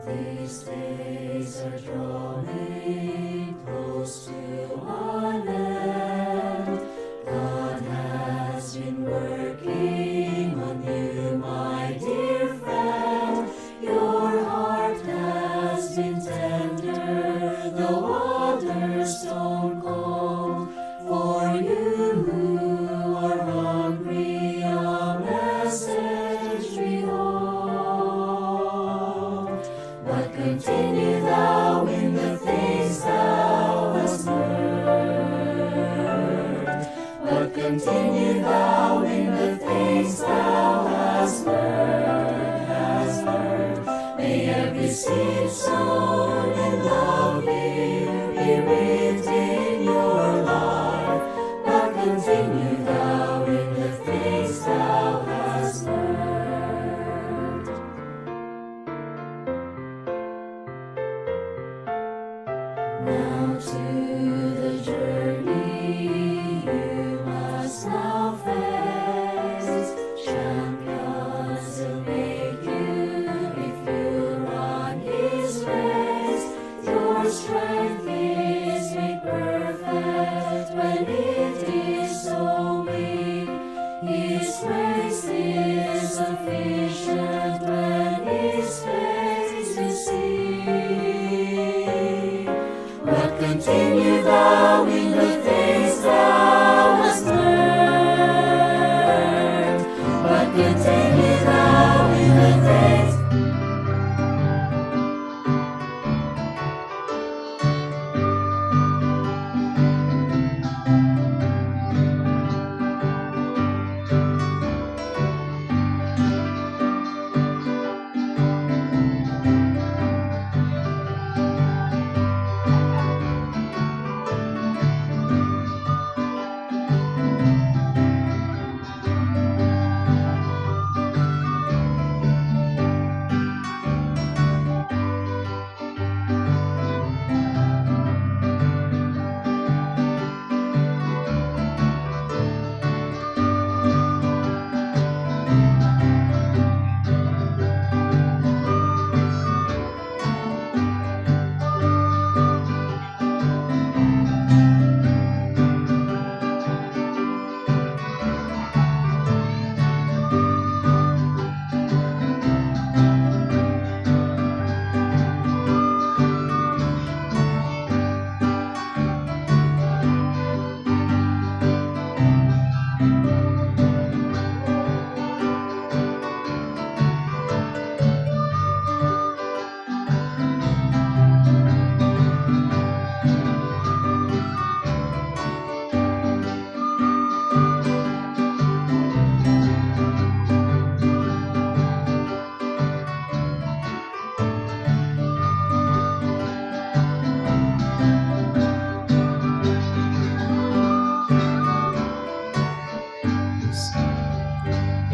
These days are drawing close to our land. God has been working on you, my dear friend. Your heart has been tender, the waters stone cold. For you who are hungry, a message behold. But continue thou in the things thou hast learned. But continue thou in the things thou hast learned. May every seed sown in love be written in your life. But continue thou in the things thou hast learned. Now to the journey you must now face. Champions will make you if you run his race. Your strength is made perfect when it is so weak. His grace is sufficient when his face you see. But continue thou in the things thou hast learned. But continue thou in the things.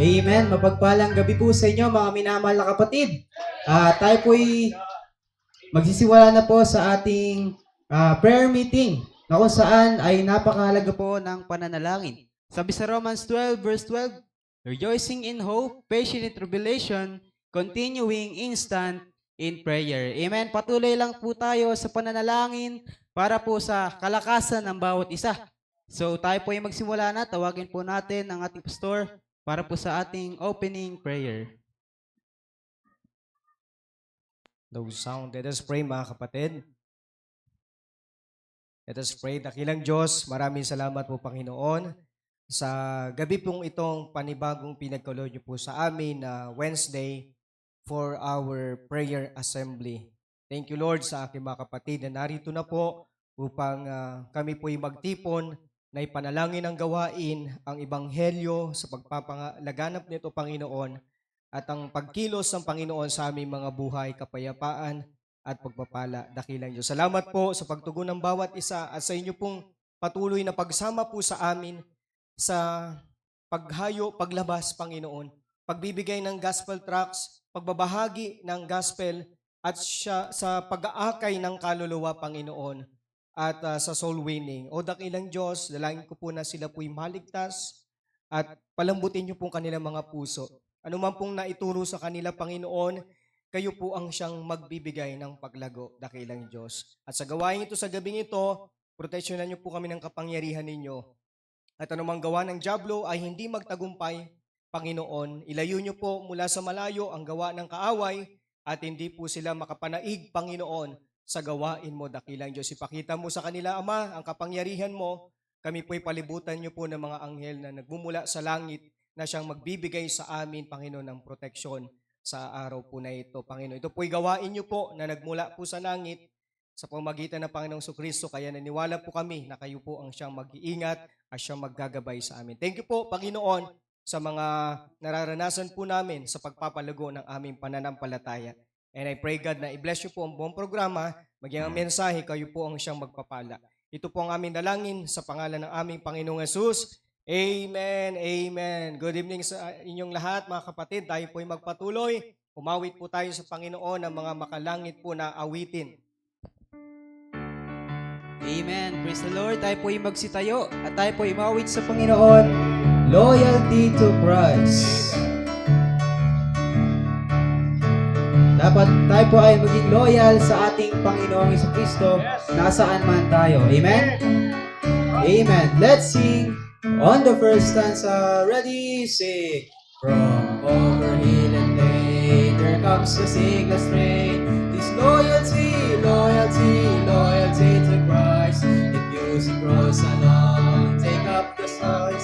Amen. Mapagpalang gabi po sa inyo mga minamahal na kapatid. Tayo po'y magsisiwala na po sa ating prayer meeting na kung saan ay napakahalaga po ng pananalangin. Sabi sa Romans 12 verse 12, rejoicing in hope, patient in tribulation, continuing instant in prayer. Amen. Patuloy lang po tayo sa pananalangin para po sa kalakasan ng bawat isa. So tayo po ay magsimula na. Tawagin po natin ang ating pastor para po sa ating opening prayer. No sound. Let us pray mga kapatid. Let us pray. Dakilang Diyos, maraming salamat po Panginoon sa gabi pong itong panibagong pinagkaloob niyo po sa amin na Wednesday for our prayer assembly. Thank you Lord sa aking mga kapatid na narito na po upang kami po'y magtipon na ipanalangin ang gawain ang ebanghelyo sa pagpapalaganap nito Panginoon at ang pagkilos ng Panginoon sa aming mga buhay, kapayapaan at pagpapala. Dakilang Diyos. Salamat po sa pagtugon ng bawat isa at sa inyo pong patuloy na pagsama po sa amin sa paghayo, paglabas, Panginoon. Pagbibigay ng gospel tracts, pagbabahagi ng gospel at sa pag-aakay ng kaluluwa, Panginoon. At sa soul winning. O dakilang Diyos, dalangin ko po na sila po'y maligtas at palambutin niyo pong kanilang mga puso. Ano man pong naituro sa kanila, Panginoon, kayo po ang siyang magbibigay ng paglago, dakilang Diyos. At sa gawain ito sa gabing ito, proteksyonan niyo po kami ng kapangyarihan ninyo. At anumang gawa ng dyablo ay hindi magtagumpay, Panginoon. Ilayo niyo po mula sa malayo ang gawa ng kaaway at hindi po sila makapanaig, Panginoon, sa gawain mo, dakilang Diyos. Ipakita mo sa kanila, Ama, ang kapangyarihan mo. Kami po'y palibutan niyo po ng mga anghel na nagmumula sa langit na siyang magbibigay sa amin, Panginoon, ng proteksyon sa araw po na ito, Panginoon. Ito po'y gawain niyo po na nagmula po sa langit sa pamagitan ng Panginoong Kristo. Kaya naniwala po kami na kayo po ang siyang mag-iingat at siyang maggagabay sa amin. Thank you po, Panginoon, sa mga nararanasan po namin sa pagpapalago ng aming pananampalataya. And I pray, God, na i-bless niyo po ang buong programa, maging ang mensahe, kayo po ang siyang magpapala. Ito po ang aming dalangin sa pangalan ng aming Panginoong Yesus. Amen, amen. Good evening sa inyong lahat, mga kapatid. Tayo po'y magpatuloy. Umawit po tayo sa Panginoon ng mga makalangit po na awitin. Amen. Praise the Lord. Tayo po'y magsitayo at tayo po'y imawit sa Panginoon. Loyalty to Christ. Dapat tayo po ay maging loyal sa ating Panginoong Jesucristo nasaan man tayo. Amen? Amen. Let's sing on the first stanza. Ready, sing. From over hill and plain, there comes the signal strain. This loyalty, loyalty, loyalty to Christ. If music grows along, take up the song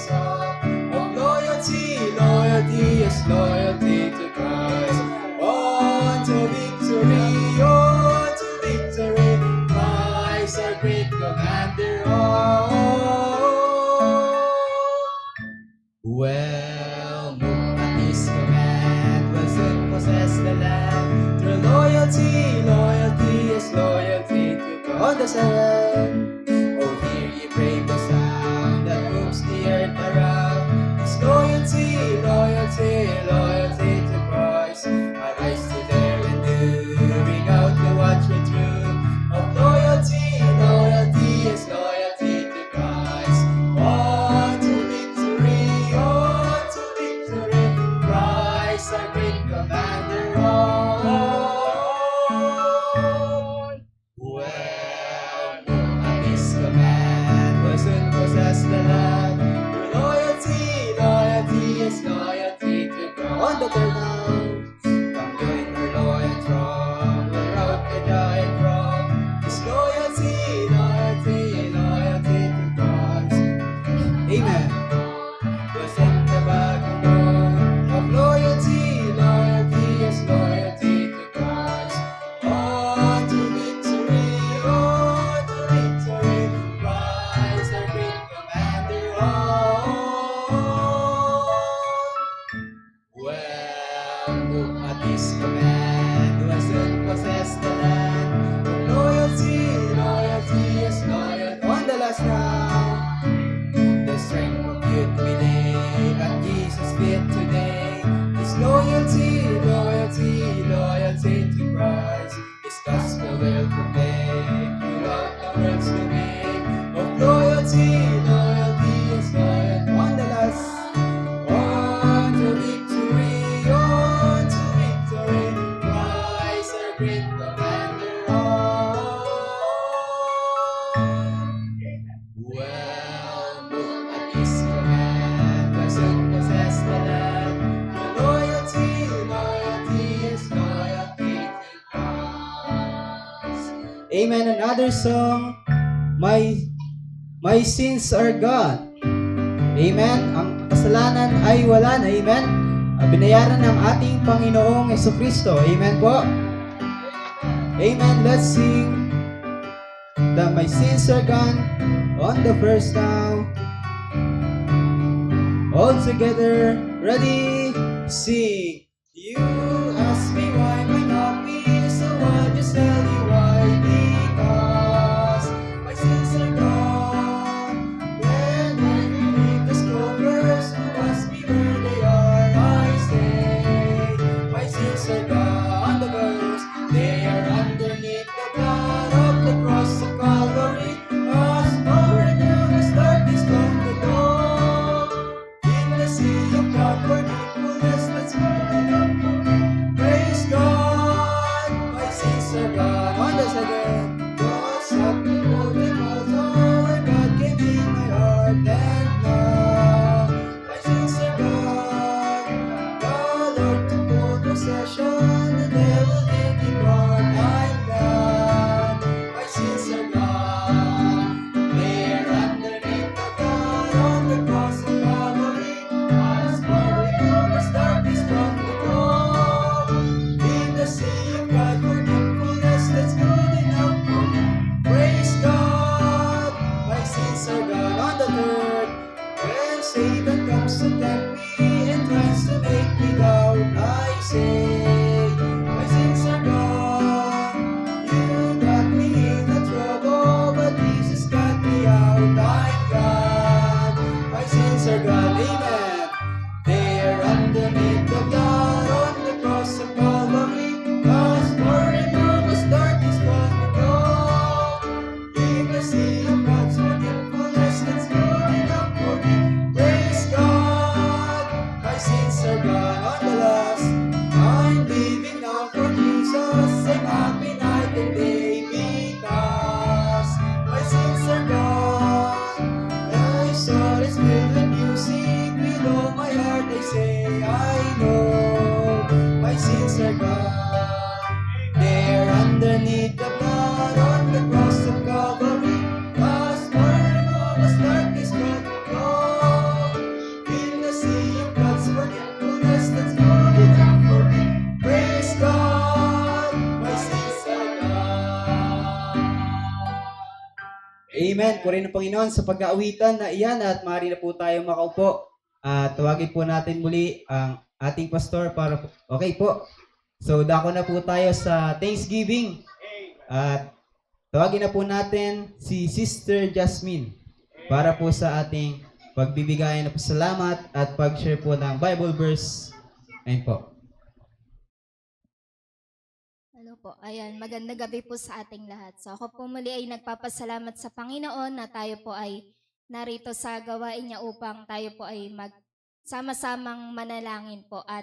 of loyalty, loyalty is loyalty to Christ. On to victory, on to victory. Christ our great commander. Well, move at his command, will soon possess the land. Through loyalty, loyalty is loyalty to God. On the sand, oh hear ye brave the sound that moves the earth around. It's loyalty, loyalty, loyalty to Christ. Arise to dare and do, bring out the watchman true. Of loyalty, loyalty is loyalty to Christ. On to victory, on to victory. Christ our great commander. On. Well, at his command, will soon possess the land. Through loyalty, loyalty is loyalty to God. On the third now, come join her loyal throng, we're out the giant wrong. It's loyalty, loyalty, loyalty to God. Amen. Was in the backbone of loyalty, loyalty is loyalty to Christ. On to victory, on to victory. Christ our great commander. Well, move at his command, will soon possess the land. Loyalty, loyalty is loyal. On the last round, the strength of youth we lay at Jesus' feet today. His loyalty, loyalty, loyalty to Christ. His gospel will proclaim throughout the world's domain. Of loyalty, loyalty is loyal. On the last, on to victory, on to victory. Christ our great commander. Well, move at his command, will soon possess the land. The loyalty, loyalty is loyalty to Christ. Amen. Another song, My sins are gone. Amen. Ang kasalanan ay wala na. Amen. Binayaran ng ating Panginoong Jesucristo. Amen po. Amen. Let's sing that my sins are gone on the first now. All together, ready, sing. You ask me why my happy, so I'll just tell you why. Because my sins are gone. When I remake the covers, who ask me where they are, I say, my sins are gone. The verse, they are underneath the blood of the cross of Calvary. As far now as darkness from the dawn, in the sea of God, forgetfulness, that's where tries to tempt me and tries to make me doubt. I say, my sins are gone. You got me in the trouble, but Jesus got me out. I'm gone. My sins are gone. Amen. They're underneath the blood on the cross of Calvary. Cause for enormous darkness from the dawn. In the sea of God's forgetfulness, that's good enough for me. Praise God, my sins are gone on the last. I'm living now for Jesus. I'm happy night and day because my sins are gone. My soul is filled with music. With all my heart I say I know my sins are gone. They're underneath the blood on the cross of Calvary. Cause for enormous darkness from the dawn. In the sea of God's forgetfulness, that's good enough for me. Praise God, my sins are gone. Amen. Purihin ng Panginoon sa pag-aawitan na iyan at maaari na po tayo makaupo. At tawagin po natin muli ang ating pastor para okay po. So dako na po tayo sa Thanksgiving. At tawagin na po natin si Sister Jasmine para po sa ating pagbibigayan na pasalamat at pag-share po ng Bible verse. Ayun po. Hello po. Ayan, magandang gabi po sa ating lahat. So ako po muli ay nagpapasalamat sa Panginoon na tayo po ay narito sa gawain niya upang tayo po ay magsama-samang manalangin po. At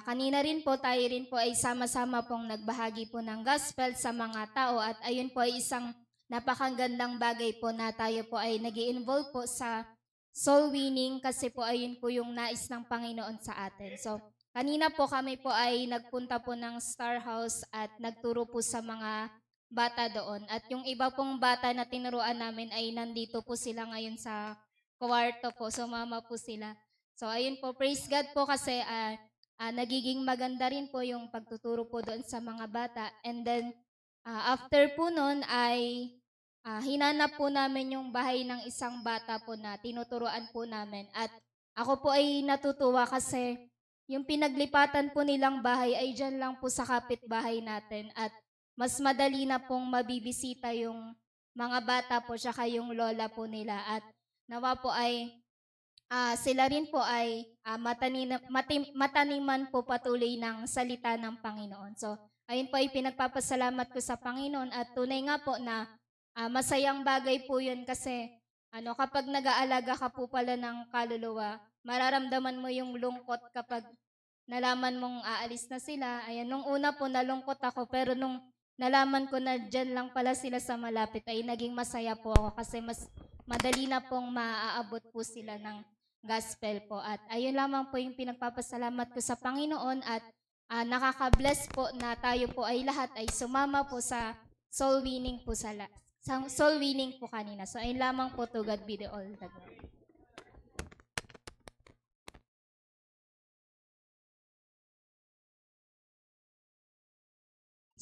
kanina rin po tayo rin po ay sama-sama pong nagbahagi po ng gospel sa mga tao. At ayun po ay isang napakagandang bagay po na tayo po ay nag-i-involve po sa soul winning kasi po ayun po yung nais ng Panginoon sa atin. So kanina po kami po ay nagpunta po ng Star House at nagturo po sa mga bata doon. At yung iba pong bata na tinuruan namin ay nandito po sila ngayon sa kwarto po. Sumama po sila. So ayun po, praise God po kasi nagiging maganda rin po yung pagtuturo po doon sa mga bata. And then after po nun ay hinanap po namin yung bahay ng isang bata po na tinuturuan po namin. At ako po ay natutuwa kasi yung pinaglipatan po nilang bahay ay dyan lang po sa kapitbahay natin at mas madali na pong mabibisita yung mga bata po tsaka yung lola po nila at nawa po ay sila rin po ay mataniman po patuloy ng salita ng Panginoon. So ayun po ay pinagpapasalamat ko sa Panginoon at tunay nga po na masayang bagay po yun kasi kapag nag-aalaga ka po pala ng kaluluwa, mararamdaman mo yung lungkot kapag nalaman mong aalis na sila. Ayan, nung una po nalungkot ako pero nung nalaman ko na dyan lang pala sila sa malapit ay naging masaya po ako kasi mas madali na pong maaabot po sila ng gospel po. At ayun lamang po yung pinagpapasalamat ko sa Panginoon at nakaka-bless po na tayo po ay lahat ay sumama po sa soul winning po sa soul winning po kanina. So ayun lamang po, to God be the all the glory.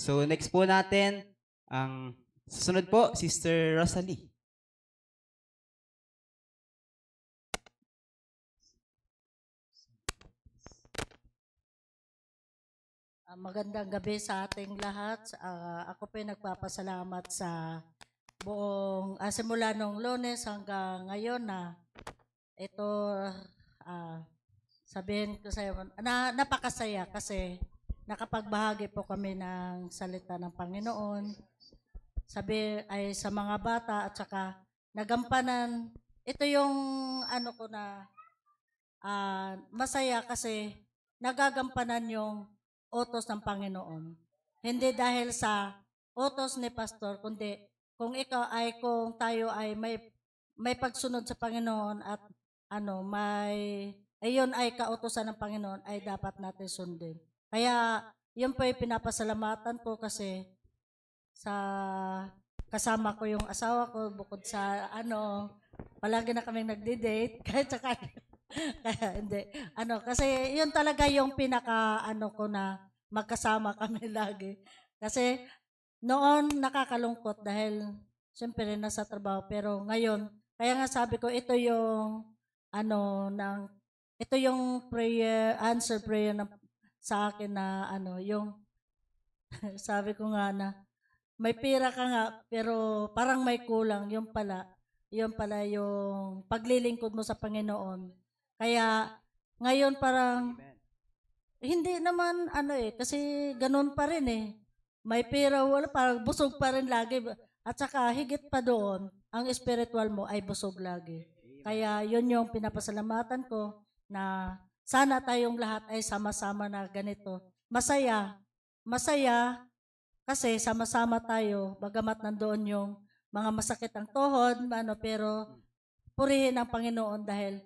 So next po natin, ang susunod po, Sister Rosalie. Magandang gabi sa ating lahat. Ako po nagpapasalamat sa buong simula nung Lunes hanggang ngayon na ito sabihin ko sa iyo na napakasaya kasi nakapagbahagi po kami ng salita ng Panginoon. Sabi ay sa mga bata at saka nagampanan. Ito yung ano ko na masaya kasi nagagampanan yung utos ng Panginoon. Hindi dahil sa utos ni pastor, kundi kung tayo ay may pagsunod sa Panginoon at ayun ay kautosan ng Panginoon ay dapat natin sundin. Kaya yun po ay pinapasalamatan ko kasi sa kasama ko yung asawa ko bukod sa palagi na kaming nagde-date kahit saka kaya hindi. Kasi yun talaga yung pinaka ko na magkasama kami lagi. Kasi noon nakakalungkot dahil siyempre nasa trabaho pero ngayon kaya nga sabi ko ito yung ng ito yung prayer, answer prayer na sa akin na ano, yung sabi ko nga na may pera ka nga pero parang may kulang, yung pala yung paglilingkod mo sa Panginoon. Kaya ngayon parang hindi naman ano kasi ganun pa rin May pera wala, parang busog pa rin lagi. At saka higit pa doon, ang spiritual mo ay busog lagi. Kaya yun yung pinapasalamatan ko na sana tayong lahat ay sama-sama na ganito. Masaya. Masaya kasi sama-sama tayo, bagamat nandoon yung mga masakit ang tuhod, pero purihin ang Panginoon dahil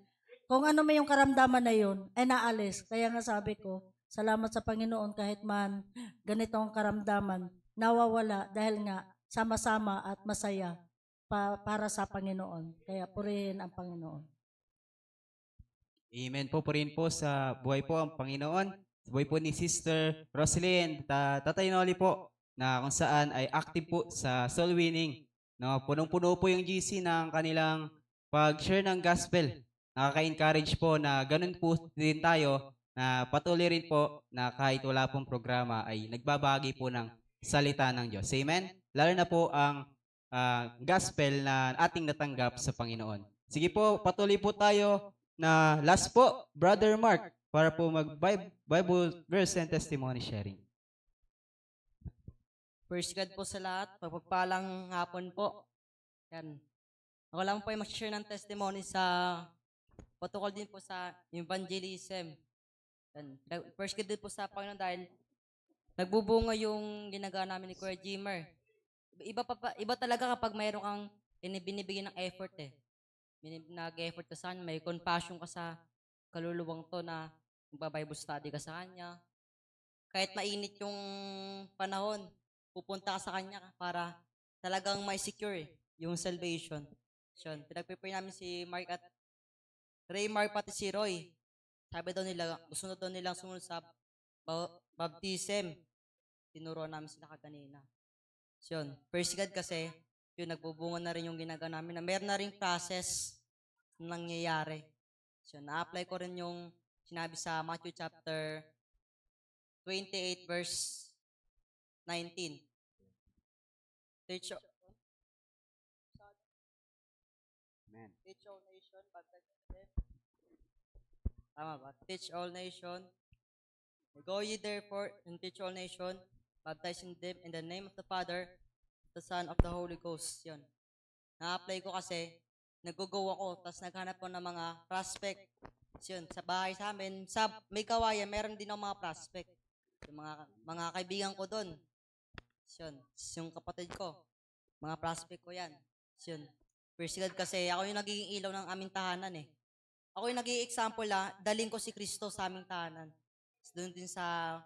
kung ano may yung karamdaman na yun, ay naalis. Kaya nga sabi ko, salamat sa Panginoon kahit man ganito ang karamdaman, nawawala dahil nga sama-sama at masaya para sa Panginoon. Kaya purihin ang Panginoon. Amen po rin po sa buhay po ang Panginoon. Sa buhay po ni Sister Roselyn, Tatay Noli po, na kung saan ay active po sa soul winning. No, punong-puno po yung GC ng kanilang pag-share ng gospel. Nakaka-encourage po na ganun po din tayo na patuloy rin po na kahit wala pong programa ay nagbabahagi po ng salita ng Diyos. Amen? Lalo na po ang gospel na ating natanggap sa Panginoon. Sige po, patuloy po tayo na last po, Brother Mark, para po mag-Bible verse and testimony sharing. First God po sa lahat, pagpagpalang hapon po. Yan. Ako lang po ay mag-share ng testimony sa patungkol din po sa evangelism. Yan. First God din po sa Panginoon dahil nagbubunga yung ginagawa namin ni Kuya Jimmer. Iba talaga kapag mayroon kang binibigyan ng effort Nag-effort ka sa kanya, may compassion ka sa kaluluwang to na magba-Bible study ka sa kanya. Kahit mainit yung panahon, pupunta ka sa kanya para talagang may secure yung salvation. Yun, pinag-prepare namin si Mark at Ray Mark pati si Roy. Sabi daw nila, gusto daw nilang sumunod sa baptism. Tinuro namin sila kaganina. Yun, first God kasi, yun, nagbubunga na rin yung ginagawa namin na meron na rin process na nangyayari. So, na-apply ko rin yung sinabi sa Matthew chapter 28 verse 19. Teach all nation, baptize them. Tama ba? Teach all nation. Go ye therefore and teach all nation, baptizing them in the name of the Father, the Son of the Holy Ghost. Yun. Na-apply ko kasi, nag-go ako, tapos naghanap ko ng mga prospect. Yun, sa bahay sa amin, sa may kawayan, meron din ako mga prospect. Yung mga kaibigan ko doon. Yun, yung kapatid ko, mga prospect ko yan. Yun. First God kasi, ako yung nagiging ilaw ng aming tahanan Ako yung nagiging example daling ko si Kristo sa aming tahanan. Doon din sa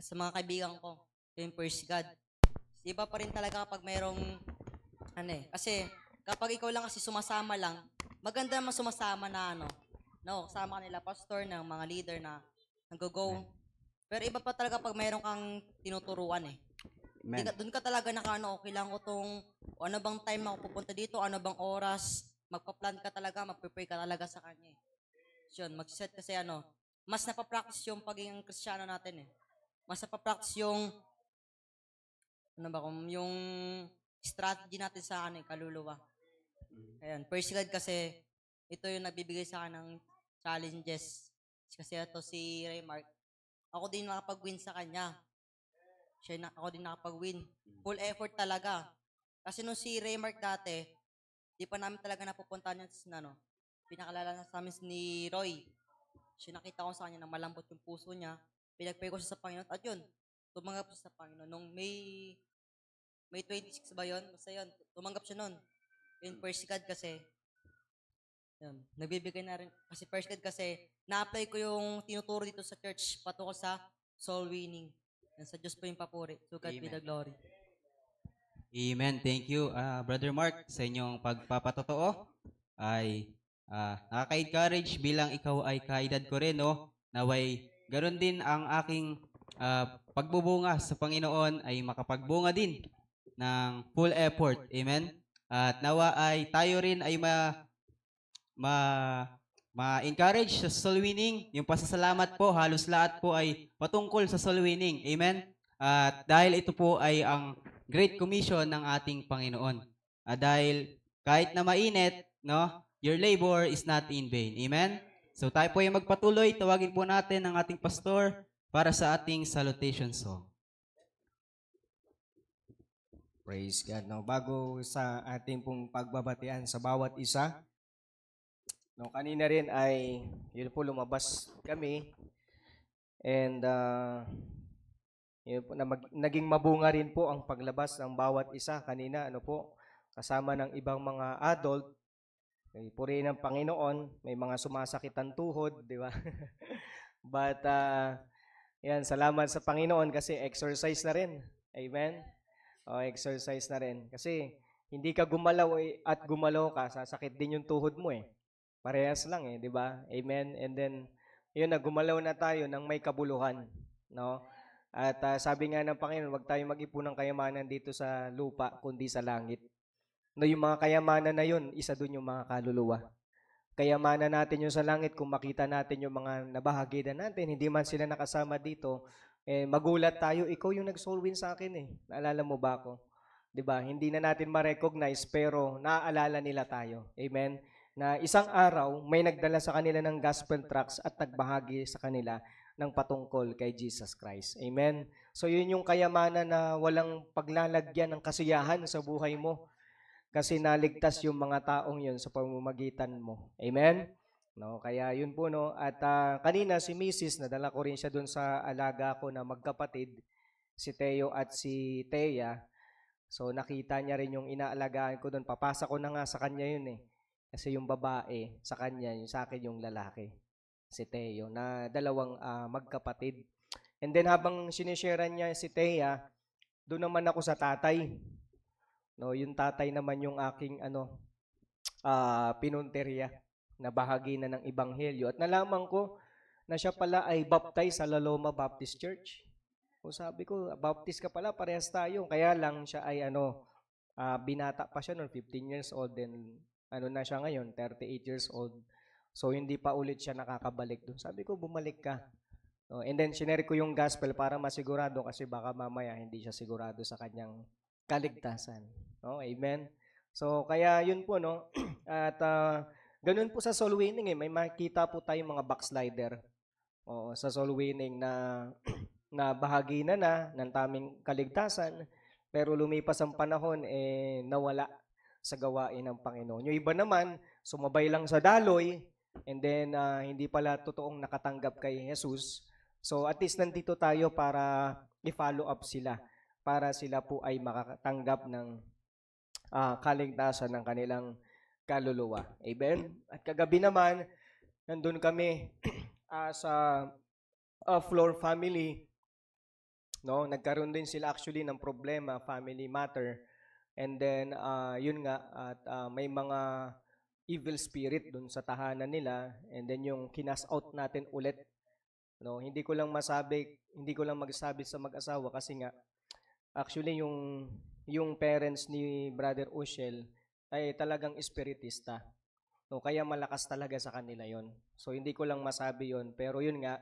mga kaibigan ko, yung first God. Iba pa rin talaga kapag mayroong, kasi kapag ikaw lang kasi sumasama lang, maganda naman sumasama na kasama kanila pastor, ng mga leader na nag-go. Pero iba pa talaga pag mayroong kang tinuturuan Doon ka talaga kailangan ko ano bang time ako pupunta dito, ano bang oras, magpa-plan ka talaga, mag-prepare ka talaga sa kanya Yun, mag-set kasi mas napapractice yung pagiging Kristiyano natin Mas napapractice yung yung strategy natin sa kaluluwa. Ayan, first God kasi, ito yung nagbibigay sa akin ng challenges. Kasi ito si Ray Mark, ako din nakapag-win sa kanya. Ako din nakapag-win. Full effort talaga. Kasi nung si Ray Mark dati, di pa namin talaga napupuntahan yun pinakalala na sa amin ni Roy. Nakita ko sa kanya na malambot yung puso niya. Pinag-pray ko siya sa Panginoon. At yun, tumanggap siya sa Panginoon. Nung May 26 ba yun? Basta yun, tumanggap siya nun. Yung first God kasi, yun, nagbibigay na rin. Kasi first God kasi, na-apply ko yung tinuturo dito sa church patungkol sa soul winning. Yan, sa Diyos po yung papuri. To God be the glory. Amen. Thank you, Brother Mark, sa inyong pagpapatotoo. Ay nakaka-encourage bilang ikaw ay kaedad ko rin, naway ganoon din ang aking pagbubunga sa Panginoon ay makapagbunga din ng full effort. Amen? At nawa ay tayo rin ay ma-encourage sa soul winning. Yung pasasalamat po, halos lahat po ay patungkol sa soul winning. Amen? At dahil ito po ay ang Great Commission ng ating Panginoon. Dahil kahit na mainit, no, your labor is not in vain. Amen? So tayo po ay magpatuloy. Tawagin po natin ang ating pastor para sa ating salutation song. Praise God. No, bago sa ating pong pagbabatian sa bawat isa, no, kanina rin ay yun po lumabas kami and yun po, naging mabunga rin po ang paglabas ng bawat isa kanina, ano po, kasama ng ibang mga adult. Purihin ng Panginoon, may mga sumasakit ang tuhod, di ba? But yan, salamat sa Panginoon kasi exercise na rin. Amen? O, exercise na rin. Kasi hindi ka gumalaw at gumalaw ka, sasakit din yung tuhod mo eh. Parehas lang eh, di ba? Amen? And then, yun na, gumalaw na tayo ng may kabuluhan. No? At sabi nga ng Panginoon, huwag tayo mag-ipon ng kayamanan dito sa lupa, kundi sa langit. No, yung mga kayamanan na yun, isa dun yung mga kaluluwa. Kayamanan natin yung sa langit, kung makita natin yung mga nabahagi na natin, hindi man sila nakasama dito, magulat tayo, ikaw yung nag-soul win sa akin eh. Naalala mo ba ako? 'Di ba? Hindi na natin ma-recognize pero naaalala nila tayo. Amen? Na isang araw, may nagdala sa kanila ng gospel tracts at nagbahagi sa kanila ng patungkol kay Jesus Christ. Amen? So yun yung kayamanan na walang paglalagyan ng kasiyahan sa buhay mo. Kasi naligtas yung mga taong yun sa pamamagitan mo. Amen? No, kaya yun po no. At kanina si Mrs. nadala ko rin siya doon sa alaga ko na magkapatid, si Teo at si Thea. So nakita niya rin yung inaalagaan ko doon. Papasa ko na nga sa kanya yun eh. Kasi yung babae sa kanya, yung sa akin yung lalaki, si Teo, na dalawang magkapatid. And then habang sinisharean niya si Thea, doon naman ako sa tatay. No, yung tatay naman yung aking pinunteriya na bahagi na ng ebanghelyo. At nalaman ko na siya pala ay baptized sa La Loma Baptist Church. O sabi ko, baptist ka pala, parehas tayo. Kaya lang siya ay binata pa siya noon, 15 years old. Then na siya ngayon, 38 years old. So hindi pa ulit siya nakakabalik doon. Sabi ko, bumalik ka. No, and then sinare ko yung gospel para masigurado kasi baka mamaya hindi siya sigurado sa kanyang kaligtasan. No, amen. So kaya yun po no. At ganun po sa soul winning may makita po tayong mga backslider. O sa soul winning na bahagi na ng taming kaligtasan pero lumipas ang panahon nawala sa gawain ng Panginoon. Yung iba naman sumabay lang sa daloy and then hindi pala totoong nakatanggap kay Jesus. So at least nandito tayo para i-follow up sila para sila po ay makatanggap ng kaligtasan ng kanilang kaluluwa. Amen? At kagabi naman, nandun kami sa Floor family. No? Nagkaroon din sila actually ng problema, family matter. And then, yun nga, at may mga evil spirit dun sa tahanan nila. And then yung kinas out natin ulit. No? Hindi ko lang magsabi sa mag-asawa kasi nga, actually, yung parents ni Brother Ushel ay talagang espiritista. No, kaya malakas talaga sa kanila yon. So, hindi ko lang masabi yon. Pero yun nga,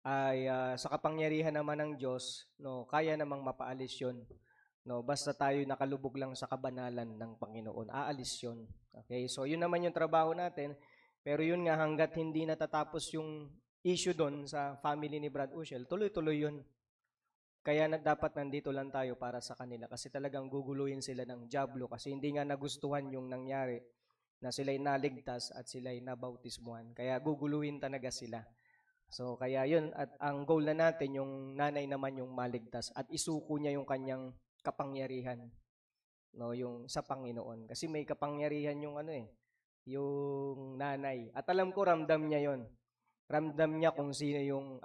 ay sa kapangyarihan naman ng Diyos, no, kaya namang mapaalis yon. No, basta tayo nakalubog lang sa kabanalan ng Panginoon, aalis yon. Okay, so yun naman yung trabaho natin. Pero yun nga, hanggat hindi natatapos yung issue doon sa family ni Brad Ushel, tuloy-tuloy yun. Kaya dapat nandito lang tayo para sa kanila kasi talagang guguluhin sila ng diablo kasi hindi nga nagustuhan yung nangyari na sila'y naligtas at sila'y nabautismuhan. Kaya guguluhin talaga sila. So kaya yun at ang goal na natin yung nanay naman yung maligtas at isuko niya yung kanyang kapangyarihan. No, yung sa Panginoon. Kasi may kapangyarihan yung yung nanay. At alam ko ramdam niya yon. Ramdam niya kung sino yung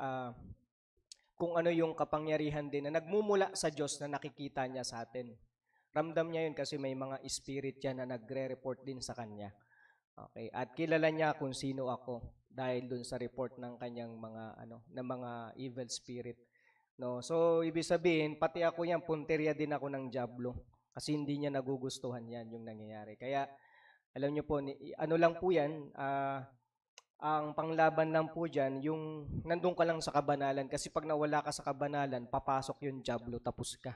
kung ano yung kapangyarihan din na nagmumula sa Diyos na nakikita niya sa atin. Ramdam niya yun kasi may mga spirit yan na nagre-report din sa kanya. Okay, at kilala niya kung sino ako dahil dun sa report ng kanyang mga evil spirit. No, so ibig sabihin pati ako yan punteriya din ako ng diablo kasi hindi niya nagugustuhan yan yung nangyayari. Kaya alam niyo po ano lang po yan ang panglaban lang po dyan, yung nandun ka lang sa kabanalan. Kasi pag nawala ka sa kabanalan, papasok yung diablo, tapos ka.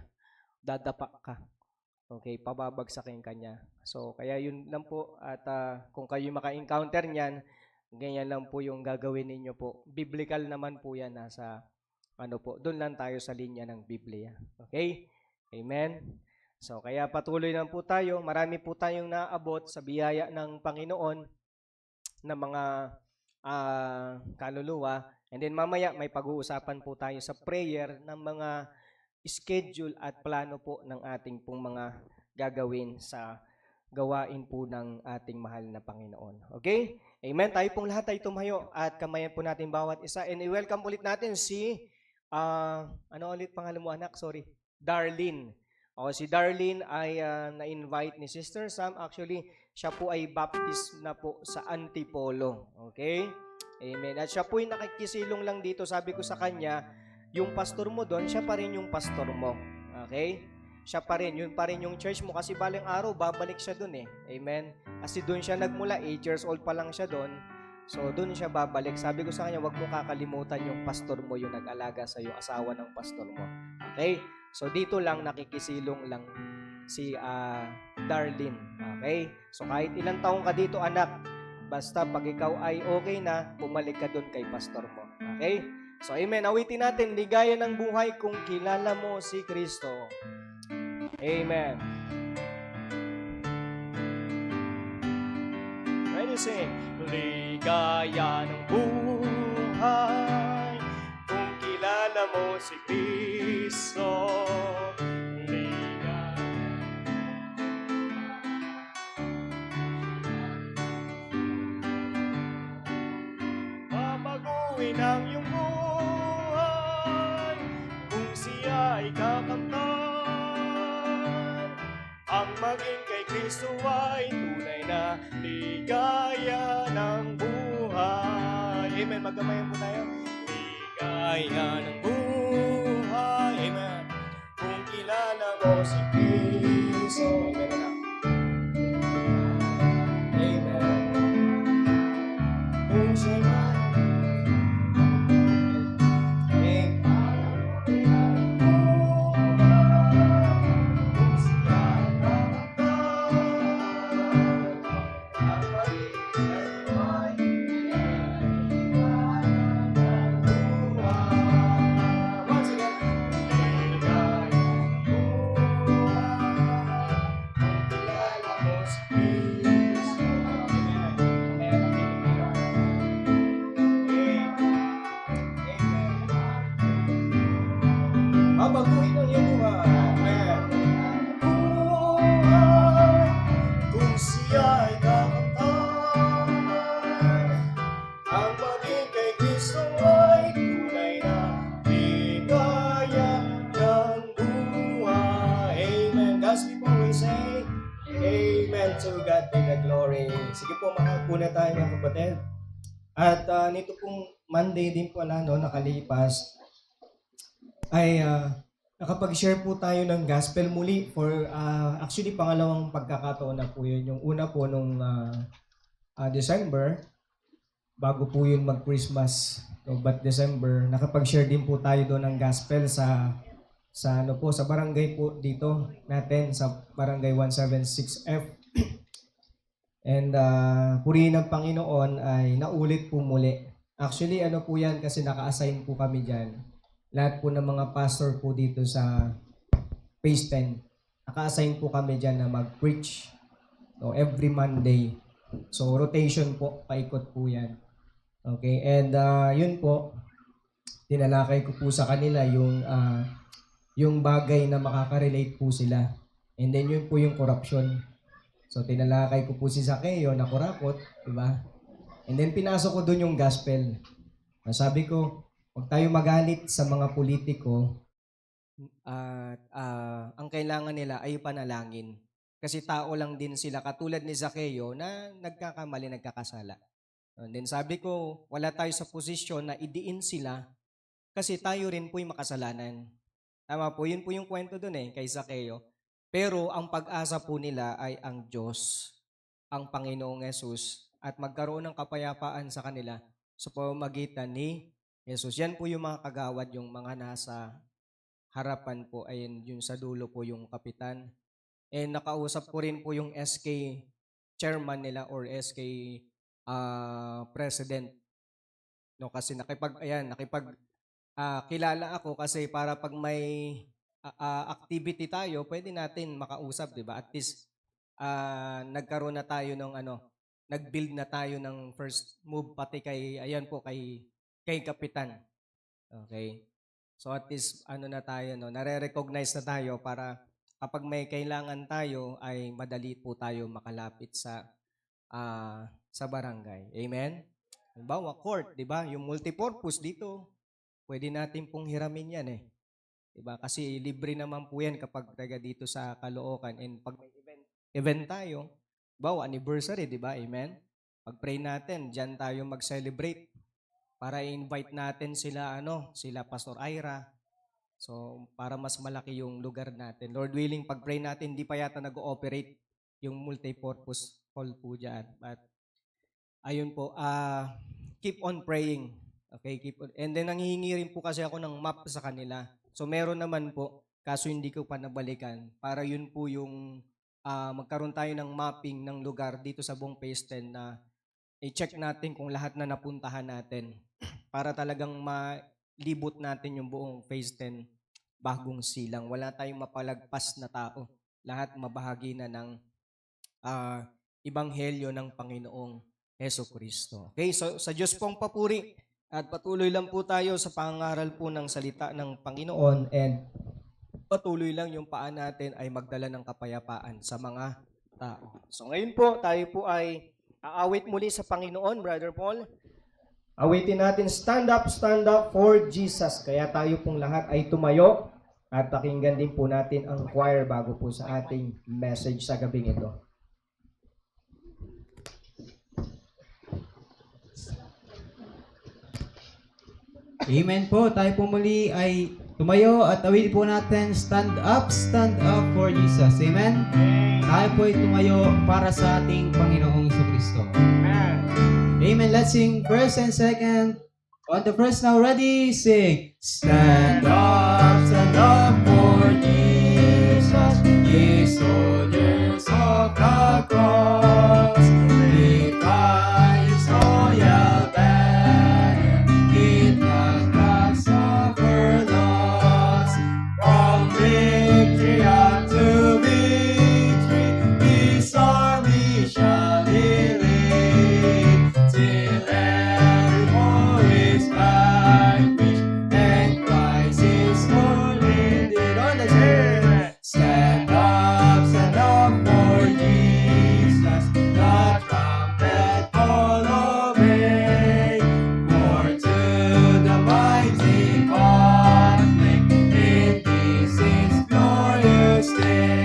Dadapa ka. Okay, pababagsakin ka niya. So, kaya yun lang po. At kung kayo maka-encounter niyan, ganyan lang po yung gagawin ninyo po. Biblical naman po yan. Nasa, ano po, doon lang tayo sa linya ng Biblia. Okay? Amen? So, kaya patuloy lang po tayo. Marami po tayong naabot sa biyaya ng Panginoon na mga kaluluwa. And then mamaya may pag-uusapan po tayo sa prayer ng mga schedule at plano po ng ating pong mga gagawin sa gawain po ng ating mahal na Panginoon. Okay? Amen. Tayo pong lahat ay tumayo at kamayan po natin bawat isa. And i-welcome ulit natin si, ano ulit pangalan mo anak? Sorry. Darlene. O, si Darlene ay na-invite ni Sister Sam. Actually, siya po ay baptist na po sa Antipolo. Okay? Amen. At siya po ay nakikisilong lang dito. Sabi ko sa kanya, yung pastor mo doon, siya pa rin yung pastor mo. Okay? Siya pa rin. Yun pa rin yung church mo. Kasi balang araw, babalik siya doon eh. Amen? Kasi doon siya nagmula. 8 years old pa lang siya doon. So, doon siya babalik. Sabi ko sa kanya, wag mo kakalimutan yung pastor mo, yung nag-alaga sa yung asawa ng pastor mo. Okay? So, dito lang, nakikisilong lang si Darlene. Okay? So, kahit ilang taong ka dito, anak, basta pag ikaw ay okay na, bumalik ka doon kay pastor mo. Okay? So, amen. Awitin natin, ligaya ng buhay kung kilala mo si Kristo. Amen. Ready, sing. Ligaya ng buhay kung kilala mo si Kristo. Babaguhin ang iyong buhay kung siya ay kakamtan. Ang maging kay Kristo ay tunay na ligaya ng buhay. Amen. Magkamayan po tayo. Ligaya ng buhay. Amen. Kung kilala mo si Kristo. Amen. Amen. Kung siya babaguhin ang iyong buhay. Amen. Buhay kung siya ay kakamtan. Ang maging kay Kristo ay tunay na ligaya ng buhay. Amen. God's people will say, Amen. To God be the glory. Sige po, makakuna tayo mga kapatid. At nito pong Monday din po nakalipas, ay nakapag-share po tayo ng gospel muli for actually pangalawang pagkakataon na po yun. Yung una po nung December, bago po yun mag-Christmas, but December, nakapag-share din po tayo doon ng gospel sa barangay po dito natin, sa barangay 176F. And purihin ng Panginoon ay naulit po muli. Actually, po yan kasi naka-assign po kami dyan. Lahat po ng mga pastor po dito sa Phase 10, naka-assign po kami dyan na mag-preach every Monday. So, rotation po, paikot po yan. Okay, and yun po, tinalakay ko po sa kanila yung bagay na makaka-relate po sila. And then yun po yung corruption. So, tinalakay ko po si Zacchaeus na kurakot, diba? And then pinasok ko dun yung gospel. Sabi ko, huwag tayo magalit sa mga politiko at ang kailangan nila ay panalangin. Kasi tao lang din sila, katulad ni Zacchaeus na nagkakamali, nagkakasala. And then sabi ko, wala tayo sa posisyon na idiin sila kasi tayo rin po'y makasalanan. Tama po, yun po yung kwento dun kay Zacchaeus. Pero ang pag-asa po nila ay ang Diyos, ang Panginoong Yesus. at magkaroon ng kapayapaan sa kanila sa pamamagitan ni Jesus. Yan po yung mga kagawad, yung mga nasa harapan po, ayun, yung sa dulo po yung kapitan. And nakausap ko rin po yung SK chairman nila or SK president. No, kasi kilala ako kasi para pag may activity tayo, pwede natin makausap, 'di ba? At least nagkaroon na tayo ng nag-build na tayo ng first move pati kay kapitan. Okay? So at least na tayo, no, nare-recognize na tayo para kapag may kailangan tayo ay madali po tayo makalapit sa barangay. Amen? Halimbawa, court, di ba? Yung multipurpose dito, pwede natin pong hiramin yan eh. Di ba? Kasi libre naman po yan kapag taga dito sa Caloocan. And pag may event tayo, bawa anniversary, di ba? Amen? Pag-pray natin, dyan tayo mag-celebrate para i-invite natin sila Pastor Ira. So, para mas malaki yung lugar natin. Lord willing, pag-pray natin, hindi pa yata nag-ooperate yung multipurpose hall po dyan. But, ayun po, keep on praying. Okay, keep on. And then, nanghihingi rin po kasi ako ng map sa kanila. So, meron naman po, kaso hindi ko pa nabalikan. Para yun po yung magkaroon tayo ng mapping ng lugar dito sa buong Phase 10 na i-check natin kung lahat na napuntahan natin. Para talagang libot natin yung buong Phase 10 bagong silang. Wala tayong mapalagpas na tao. Lahat mabahagi na ng Ebanghelyo ng Panginoong Hesukristo. Okay, so sa Diyos pong papuri at patuloy lang po tayo sa pangaral po ng salita ng Panginoon and patuloy lang yung paan natin ay magdala ng kapayapaan sa mga tao. So ngayon po, tayo po ay aawit muli sa Panginoon, Brother Paul. Awitin natin, stand up for Jesus. Kaya tayo pong lahat ay tumayo at pakinggan din po natin ang choir bago po sa ating message sa gabing ito. Amen po. Tayo po muli ay tumayo at awitin po natin, stand up for Jesus. Amen? Tayo po ay tumayo para sa ating Panginoong Jesucristo. Amen. Let's sing first and second. On the first now, ready, sing. Stand up for Jesus, ye soldiers of the cross. Lift high his royal banner, it does not suffer loss. From victory unto victory, his army shall he lead, till every foe is vanquished and Christ is fulfilled. On the chair, stand up for Jesus, the trumpet call obey. For to the mighty conflict in this his glorious day,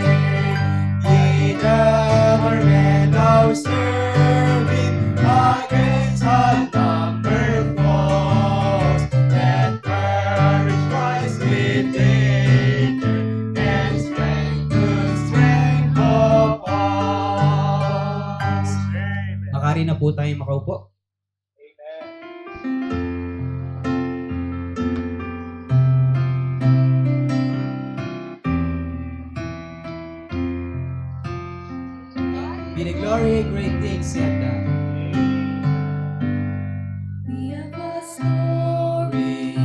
ye never men of serving against unnumbered foes, that courage rise with danger and strength to strength of us. Makari na po tayo makaupo. Be the glory, great things yet done. We have a story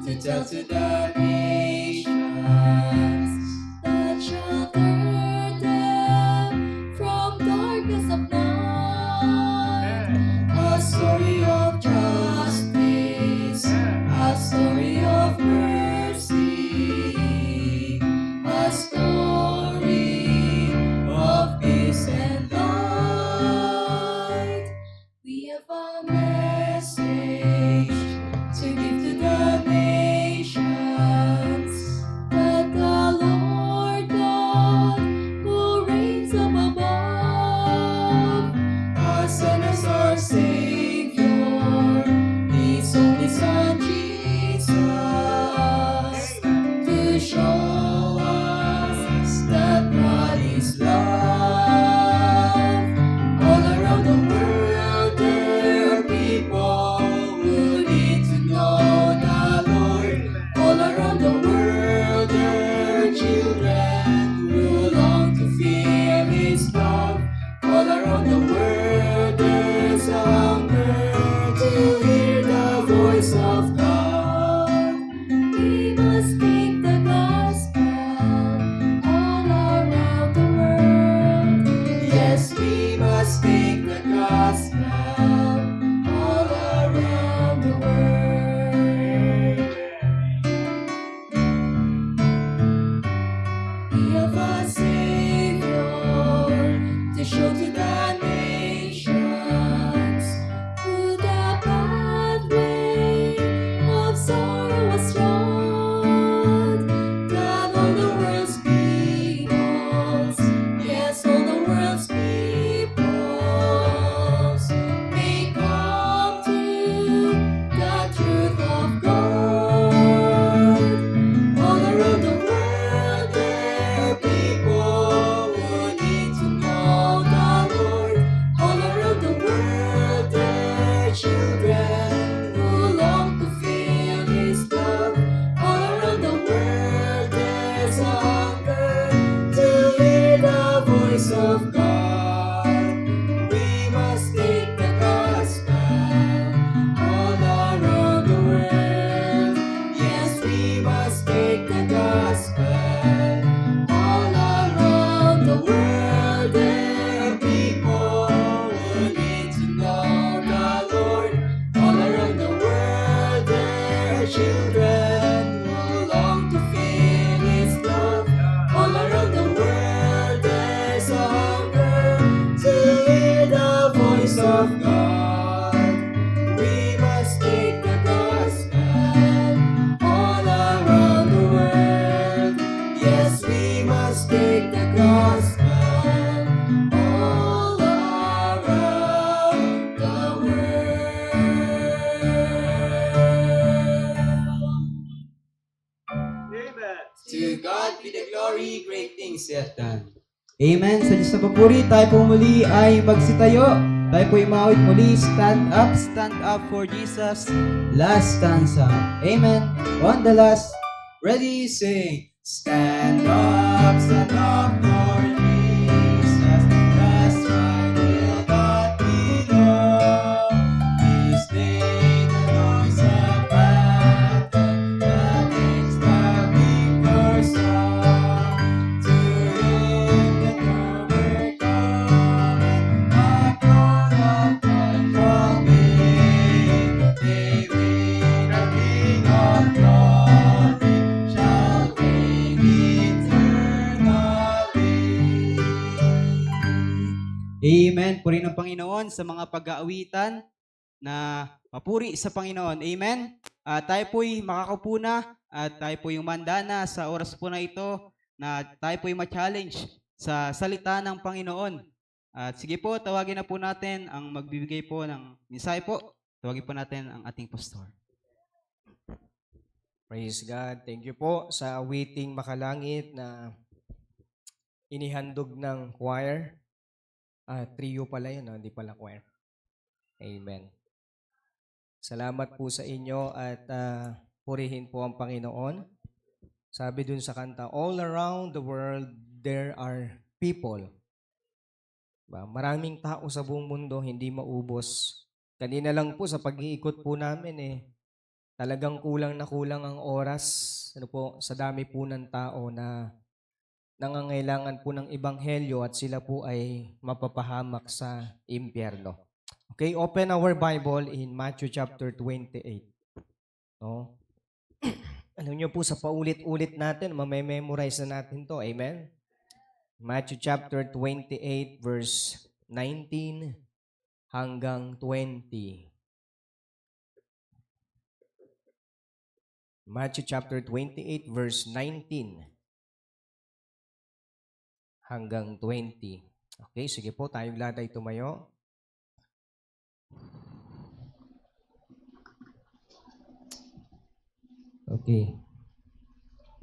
to tell to the nations that shall turn them from darkness of night. A story of justice, a story of mercy, a story of peace and love. is yet done. Amen. Sa Diyos na papuri, tayo po muli ay magsitayo. Tayo po ay mawit muli. Stand up. Stand up for Jesus. Last stanza. Amen. On the last. Ready, sing. Stand up for Jesus. That's why will not be low. His name the noise of battle that makes the victor song. To him that overcometh, a crown of thorns from him. They will the King of glory shall reign eternally. Amen. Puri ng Panginoon sa mga pag-aawitan na papuri sa Panginoon. Amen. Tayo po'y makakaupo na at tayo po'y umandana sa oras po na ito na tayo po'y ma-challenge sa salita ng Panginoon. At sige po, tawagin na po natin ang magbibigay po ng mensahe po. Tawagin po natin ang ating pastor. Praise God. Thank you po sa awiting makalangit na inihandog ng choir. Trio pala yun, hindi pala choir. Amen. Salamat po sa inyo at purihin po ang Panginoon. Sabi dun sa kanta, all around the world, there are people. Maraming tao sa buong mundo, hindi maubos. Kanina lang po sa pag-iikot po namin talagang kulang na kulang ang oras sa dami po ng tao na nangangailangan po ng ebanghelyo at sila po ay mapapahamak sa impyerno. Okay, open our Bible in Matthew chapter 28. No? Alam niyo po sa paulit-ulit natin, mamememorize na natin to. Amen? Matthew chapter 28 verse 19 hanggang 20. Matthew chapter 28 verse 19 hanggang 20. Okay, sige po, tayong lahat ay tumayo. Okay.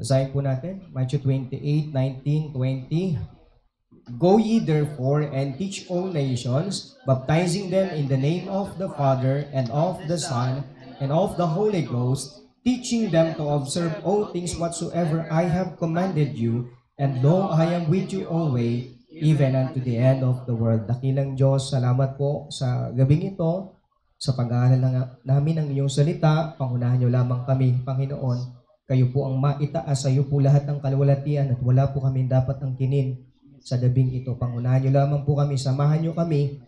Basahin po natin. Matthew 28, 19, 20. Go ye therefore and teach all nations, baptizing them in the name of the Father and of the Son and of the Holy Ghost, teaching them to observe all things whatsoever I have commanded you, and lo, I am with you always, even unto the end of the world. Dakilang Diyos, salamat po sa gabing ito, sa pag-aaral namin ng iyong salita. Pangunahan niyo lamang kami, Panginoon. Kayo po ang maitaas, sa iyo po lahat ng kaluwalhatian at wala po kami dapat angkinin sa gabing ito. Pangunahan niyo lamang po kami, samahan niyo kami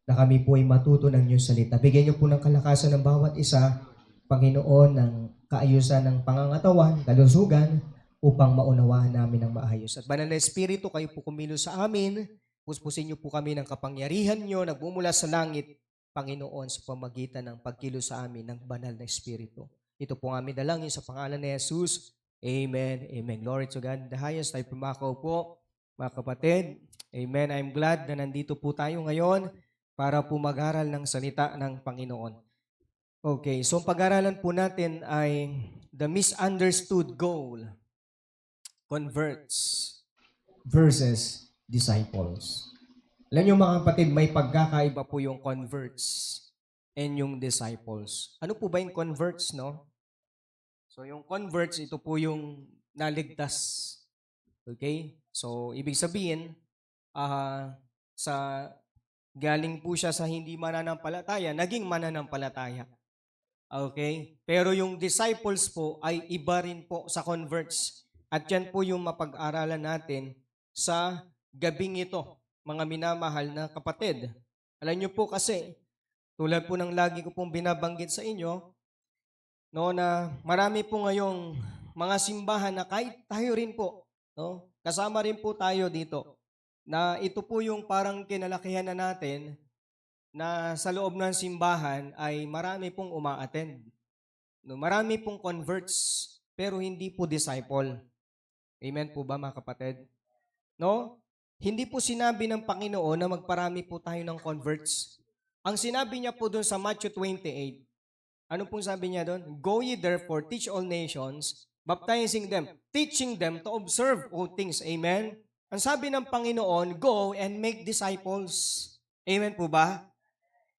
na kami po ay matuto ng iyong salita. Bigyan niyo po ng kalakasan ng bawat isa, Panginoon, ng kaayusan ng pangangatawan, kalusugan, upang maunawahan namin ng maayos. At Banal na Espiritu, kayo po kumilos sa amin, puspusin niyo po kami ng kapangyarihan niyo, nagbumula sa langit, Panginoon, sa pamagitan ng pagkilos sa amin ng Banal na Espiritu. Ito po ang aming dalangin sa pangalan ni Jesus. Amen. Amen. Glory to God. The highest. Tayo pumakaw po, mga kapatid. Amen. I'm glad na nandito po tayo ngayon para po mag-aral ng salita ng Panginoon. Okay, so pag-aralan po natin ay the misunderstood goal. Converts versus disciples. Alam niyo mga kapatid, may pagkakaiba po yung converts and yung disciples. Ano po ba yung converts, no? So yung converts, ito po yung naligtas. Okay? So ibig sabihin, galing po siya sa hindi mananampalataya, naging mananampalataya. Okay? Pero yung disciples po ay iba rin po sa converts. At yan po yung mapag-aralan natin sa gabing ito, mga minamahal na kapatid. Alam niyo po kasi, tulad po ng lagi ko pong binabanggit sa inyo, no, na marami po ngayong mga simbahan na kahit tayo rin po, no, kasama rin po tayo dito, na ito po yung parang kinalakihan na natin na sa loob ng simbahan ay marami pong uma-attend. No, marami pong converts, pero hindi po disciple. Amen po ba mga kapatid? No? Hindi po sinabi ng Panginoon na magparami po tayo ng converts. Ang sinabi niya po doon sa Matthew 28, ano pong sabi niya doon? Go ye therefore, teach all nations, baptizing them, teaching them to observe all things. Amen? Ang sabi ng Panginoon, go and make disciples. Amen po ba?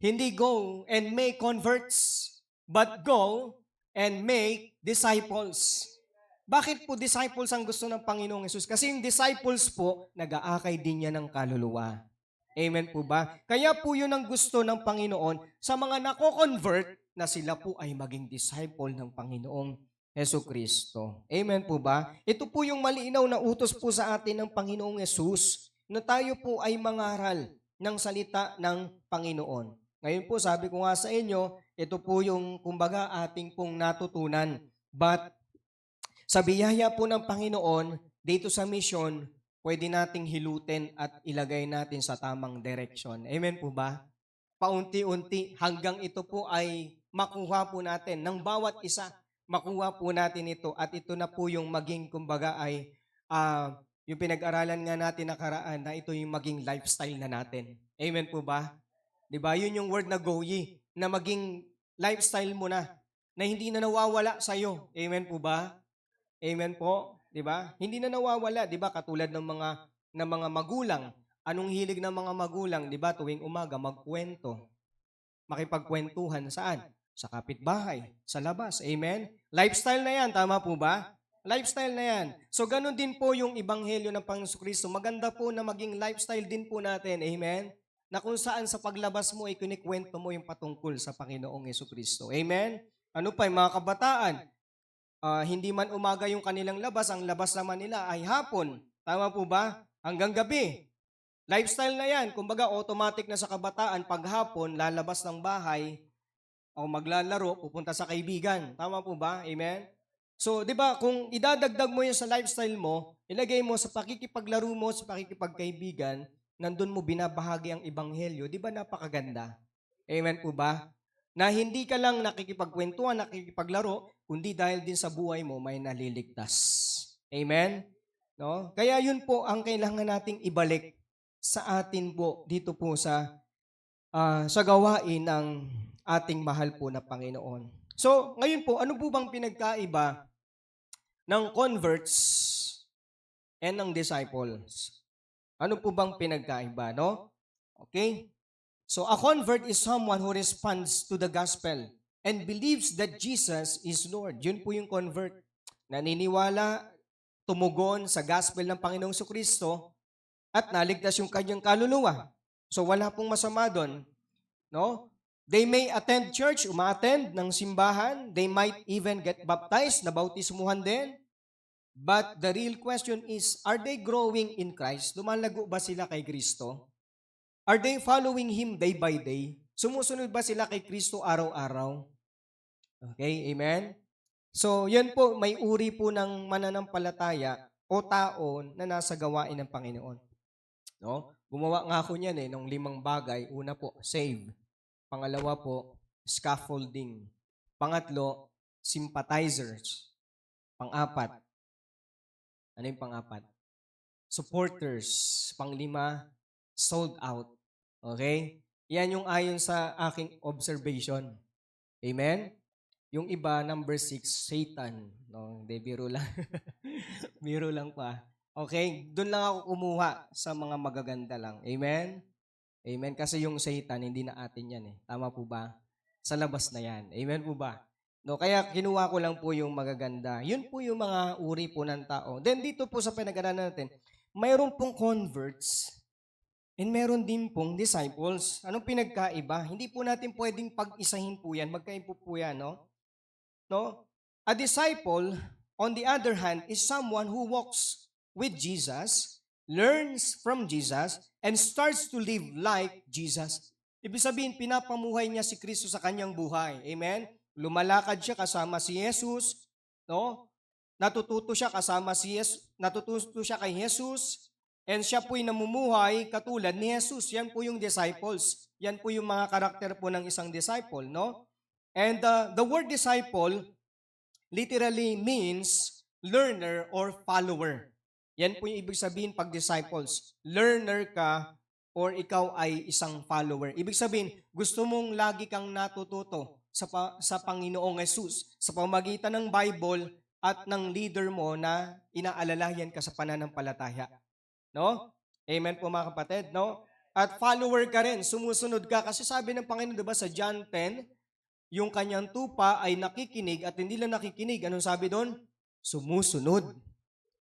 Hindi go and make converts, but go and make disciples. Bakit po disciples ang gusto ng Panginoong Yesus? Kasi yung disciples po, nag-aakay din niya ng kaluluwa. Amen po ba? Kaya po yun ang gusto ng Panginoon sa mga nako-convert na sila po ay maging disciple ng Panginoong Hesus Kristo. Amen po ba? Ito po yung malinaw na utos po sa atin ng Panginoong Yesus na tayo po ay mangaral ng salita ng Panginoon. Ngayon po, sabi ko nga sa inyo, ito po yung kumbaga ating pong natutunan. But sa biyaya po ng Panginoon, dito sa mission, pwede nating hilutin at ilagay natin sa tamang direksyon. Amen po ba? Paunti-unti hanggang ito po ay makuha po natin ng bawat isa. Makuha po natin ito at ito na po yung maging kumbaga ay yung pinag-aralan nga natin nakaraan na ito yung maging lifestyle na natin. Amen po ba? 'Di ba? Yun yung word na go ye, na maging lifestyle mo na hindi na nawawala sa iyo. Amen po ba? Amen po, 'di ba? Hindi na nawawala, 'di ba? Katulad ng mga magulang. Anong hilig ng mga magulang, 'di ba? Tuwing umaga magkwento. Makipagkwentuhan saan? Sa kapitbahay, sa labas. Amen? Lifestyle na 'yan, tama po ba? Lifestyle na 'yan. So ganun din po yung ebanghelyo ng Panginoon Kristo. Maganda po na maging lifestyle din po natin. Amen? Na kung saan sa paglabas mo ay kinikwento mo yung patungkol sa Panginoong Jesucristo. Amen? Ano pa, yung mga kabataan, hindi man umaga yung kanilang labas, ang labas naman nila ay hapon. Tama po ba? Hanggang gabi. Lifestyle na yan. Kumbaga, automatic na sa kabataan, pag hapon, lalabas ng bahay, o maglalaro, pupunta sa kaibigan. Tama po ba? Amen? So, di ba, kung idadagdag mo yun sa lifestyle mo, ilagay mo sa pakikipaglaro mo, sa pakikipagkaibigan, nandun mo binabahagi ang ebanghelyo, di ba napakaganda? Amen po ba? Na hindi ka lang nakikipagkwentuhan, nakikipaglaro, kundi dahil din sa buhay mo may naliligtas. Amen? No? Kaya yun po ang kailangan nating ibalik sa atin po dito po sa gawain ng ating mahal po na Panginoon. So, ngayon po, ano po bang pinagkaiba ng converts and ng disciples? Ano po bang pinagkaiba, no? Okay? So, a convert is someone who responds to the gospel and believes that Jesus is Lord. Yun po yung convert. Naniniwala, tumugon sa gospel ng Panginoong Jesucristo at naligtas yung kanyang kaluluwa. So, wala pong masama doon, no? They may attend church, umaattend ng simbahan. They might even get baptized, nabautismuhan din. But the real question is, are they growing in Christ? Lumalago ba sila kay Kristo? Are they following Him day by day? Sumusunod ba sila kay Kristo araw-araw? Okay, amen? So, yan po, may uri po ng mananampalataya o tao na nasa gawain ng Panginoon. No? Gumawa nga ako niyan ng 5 bagay. Una po, save. Pangalawa po, scaffolding. Pangatlo, sympathizers. Pang-apat, ano yung pang-apat? Supporters. Pang-5, sold out. Okay? Yan yung ayon sa aking observation. Amen? Yung iba, number 6, Satan. No, hindi, biro lang. Biro lang pa. Okay? Doon lang ako kumuha sa mga magaganda lang. Amen? Amen? Kasi yung Satan, hindi na atin yan eh. Tama po ba? Sa labas na yan. Amen po ba? No, kaya kinuha ko lang po yung magaganda. Yun po yung mga uri po ng tao. Then dito po sa pinag-aralan natin, mayroon pong converts and mayroon din pong disciples. Anong pinagkaiba? Hindi po natin pwedeng pag-isahin po yan. Magkaiba po yan, no? No? A disciple, on the other hand, is someone who walks with Jesus, learns from Jesus, and starts to live like Jesus. Ibig sabihin, pinapamuhay niya si Kristo sa kanyang buhay. Amen? Lumalakad siya kasama si Jesus, no? Natututo siya kasama si Jesus, natututo siya kay Jesus, and siya po'y namumuhay katulad ni Jesus. Yan po yung disciples. Yan po yung mga karakter po ng isang disciple, no? And the word disciple literally means learner or follower. Yan po yung ibig sabihin pag disciples. Learner ka or ikaw ay isang follower. Ibig sabihin, gusto mong lagi kang natututo sa Panginoong Jesus. Sa pamagitan ng Bible, at ng leader mo na inaalalayan ka sa pananampalataya. No? Amen po mga kapatid, no? At follower ka rin, sumusunod ka. Kasi sabi ng Panginoon, di ba, sa John 10, yung kanyang tupa ay nakikinig at hindi lang nakikinig. Anong sabi doon? Sumusunod.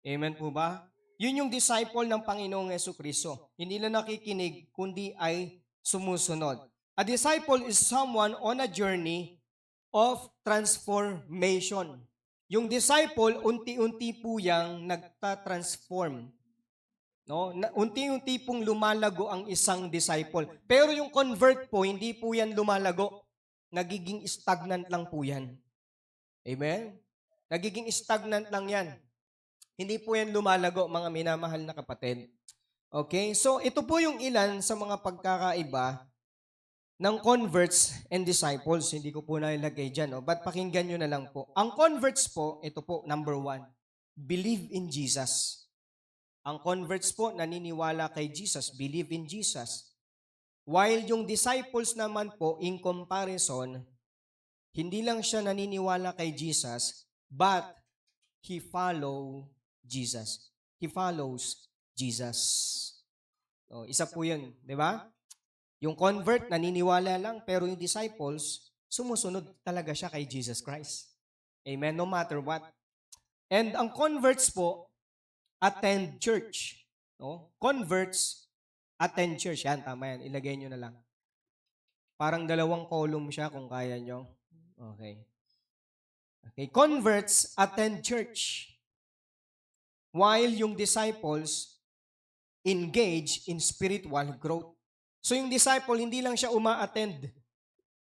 Amen po ba? Yun yung disciple ng Panginoong Jesucristo. Hindi lang nakikinig, kundi ay sumusunod. A disciple is someone on a journey of transformation. Yung disciple, unti-unti po yang nagta-transform. No? Unti-unti pong lumalago ang isang disciple. Pero yung convert po, hindi po yan lumalago. Nagiging stagnant lang po yan. Amen? Nagiging stagnant lang yan. Hindi po yan lumalago, mga minamahal na kapatid. Okay? So, ito po yung ilan sa mga pagkakaiba ng converts and disciples. Hindi ko po nailagay dyan. No? But pakinggan nyo na lang po. Ang converts po, ito po, number 1, believe in Jesus. Ang converts po, naniniwala kay Jesus, believe in Jesus. While yung disciples naman po, in comparison, hindi lang siya naniniwala kay Jesus, but he follows Jesus. He follows Jesus. O, isa po yun, di ba? Yung convert, naniniwala lang, pero yung disciples, sumusunod talaga siya kay Jesus Christ. Amen? No matter what. And ang converts po, attend church. No? Converts, attend church. Yan, tama yan. Ilagay nyo na lang. Parang 2 column siya kung kaya nyo. Okay. Okay. Converts, attend church. While yung disciples, engage in spiritual growth. So yung disciple, hindi lang siya uma-attend.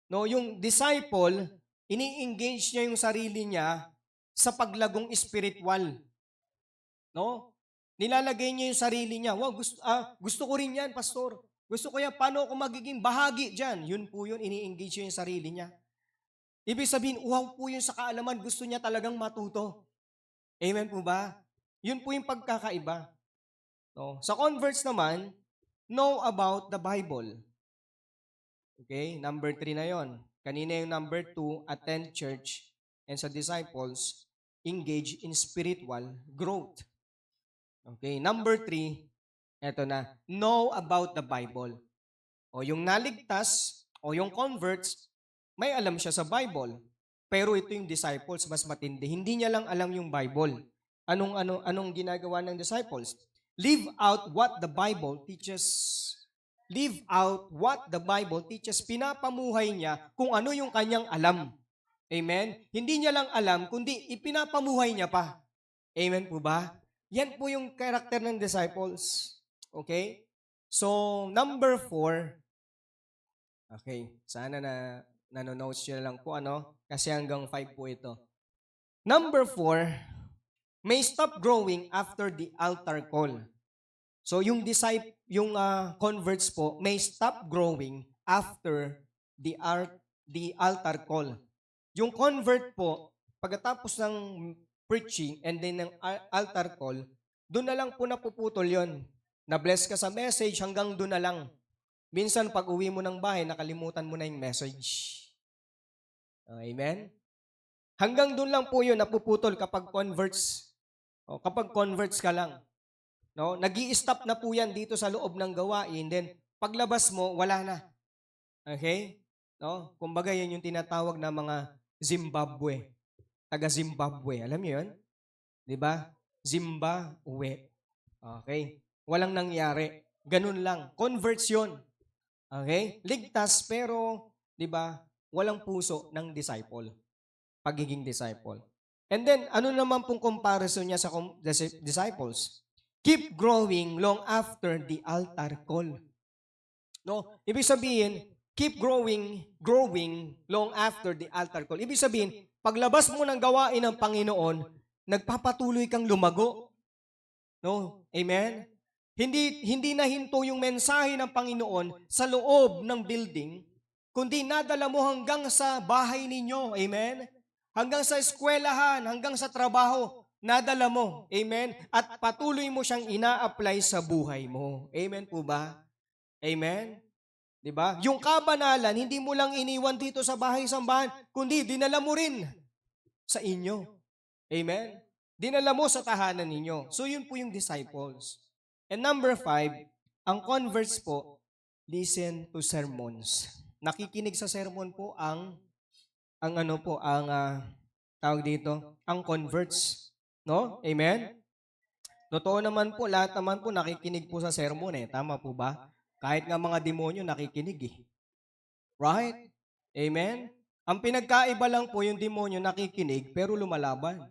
No, yung disciple, ini-engage niya yung sarili niya sa paglagong spiritual. No? Nilalagay niya yung sarili niya. Wow, gusto ko rin yan, pastor. Gusto ko yan. Paano ako magiging bahagi dyan? Yun po yun, ini-engage niya yung sarili niya. Ibig sabihin, wow po yun sa kaalaman. Gusto niya talagang matuto. Amen po ba? Yun po yung pagkakaiba. No? Sa converts naman, know about the Bible. Okay, number 3 na yon. Kanina yung number 2, attend church. And sa disciples, engage in spiritual growth. Okay, number 3, eto na, know about the Bible. O yung naligtas, o yung converts, may alam siya sa Bible. Pero ito yung disciples, mas matindi. Hindi niya lang alam yung Bible. Anong ginagawa ng disciples? Live out what the Bible teaches. Live out what the Bible teaches. Pinapamuhay niya kung ano yung kanyang alam. Amen? Hindi niya lang alam, kundi ipinapamuhay niya pa. Amen po ba? Yan po yung karakter ng disciples. Okay? So, number 4. Okay. Sana nanonotes nyo lang po, ano? Kasi hanggang 5 po ito. Number 4, may stop growing after the altar call. So, yung converts po, may stop growing after the altar call. Yung convert po, pagkatapos ng preaching and then ng altar call, doon na lang po napuputol yon. Na-bless ka sa message, hanggang doon na lang. Minsan, pag uwi mo ng bahay, nakalimutan mo na yung message. Amen? Hanggang doon lang po yun, napuputol kapag converts. O, kapag converts ka lang. No? Nag-i-stop na po yan dito sa loob ng gawain. Then, paglabas mo, wala na. Okay? No? Kumbaga, yan yung tinatawag na mga Zimbabwe. Taga-Zimbabwe. Alam niyo yun? Diba? Zimbabwe. Okay? Walang nangyari. Ganun lang. Converts yun. Okay? Ligtas pero, diba, walang puso ng disciple. Pagiging disciple. And then, ano naman pong comparison niya sa disciples? Keep growing long after the altar call. No? Ibig sabihin, keep growing long after the altar call. Ibig sabihin, paglabas mo ng gawain ng Panginoon, nagpapatuloy kang lumago. No? Amen? Hindi nahinto yung mensahe ng Panginoon sa loob ng building, kundi nadala mo hanggang sa bahay ninyo. Amen? Hanggang sa eskwelahan, hanggang sa trabaho, nadala mo. Amen? At patuloy mo siyang ina-apply sa buhay mo. Amen po ba? Amen? Diba? Yung kabanalan, hindi mo lang iniwan dito sa bahay-sambahan, kundi dinala mo rin sa inyo. Amen? Dinala mo sa tahanan ninyo. So yun po yung disciples. And number 5, ang converts po, listen to sermons. Nakikinig sa sermon po ang ano po, ang tawag dito, ang converts. No? Amen? Totoo naman po, lahat naman po nakikinig po sa sermon eh. Tama po ba? Kahit nga mga demonyo nakikinig eh. Right? Amen? Ang pinagkaiba lang po yung demonyo nakikinig pero lumalaban.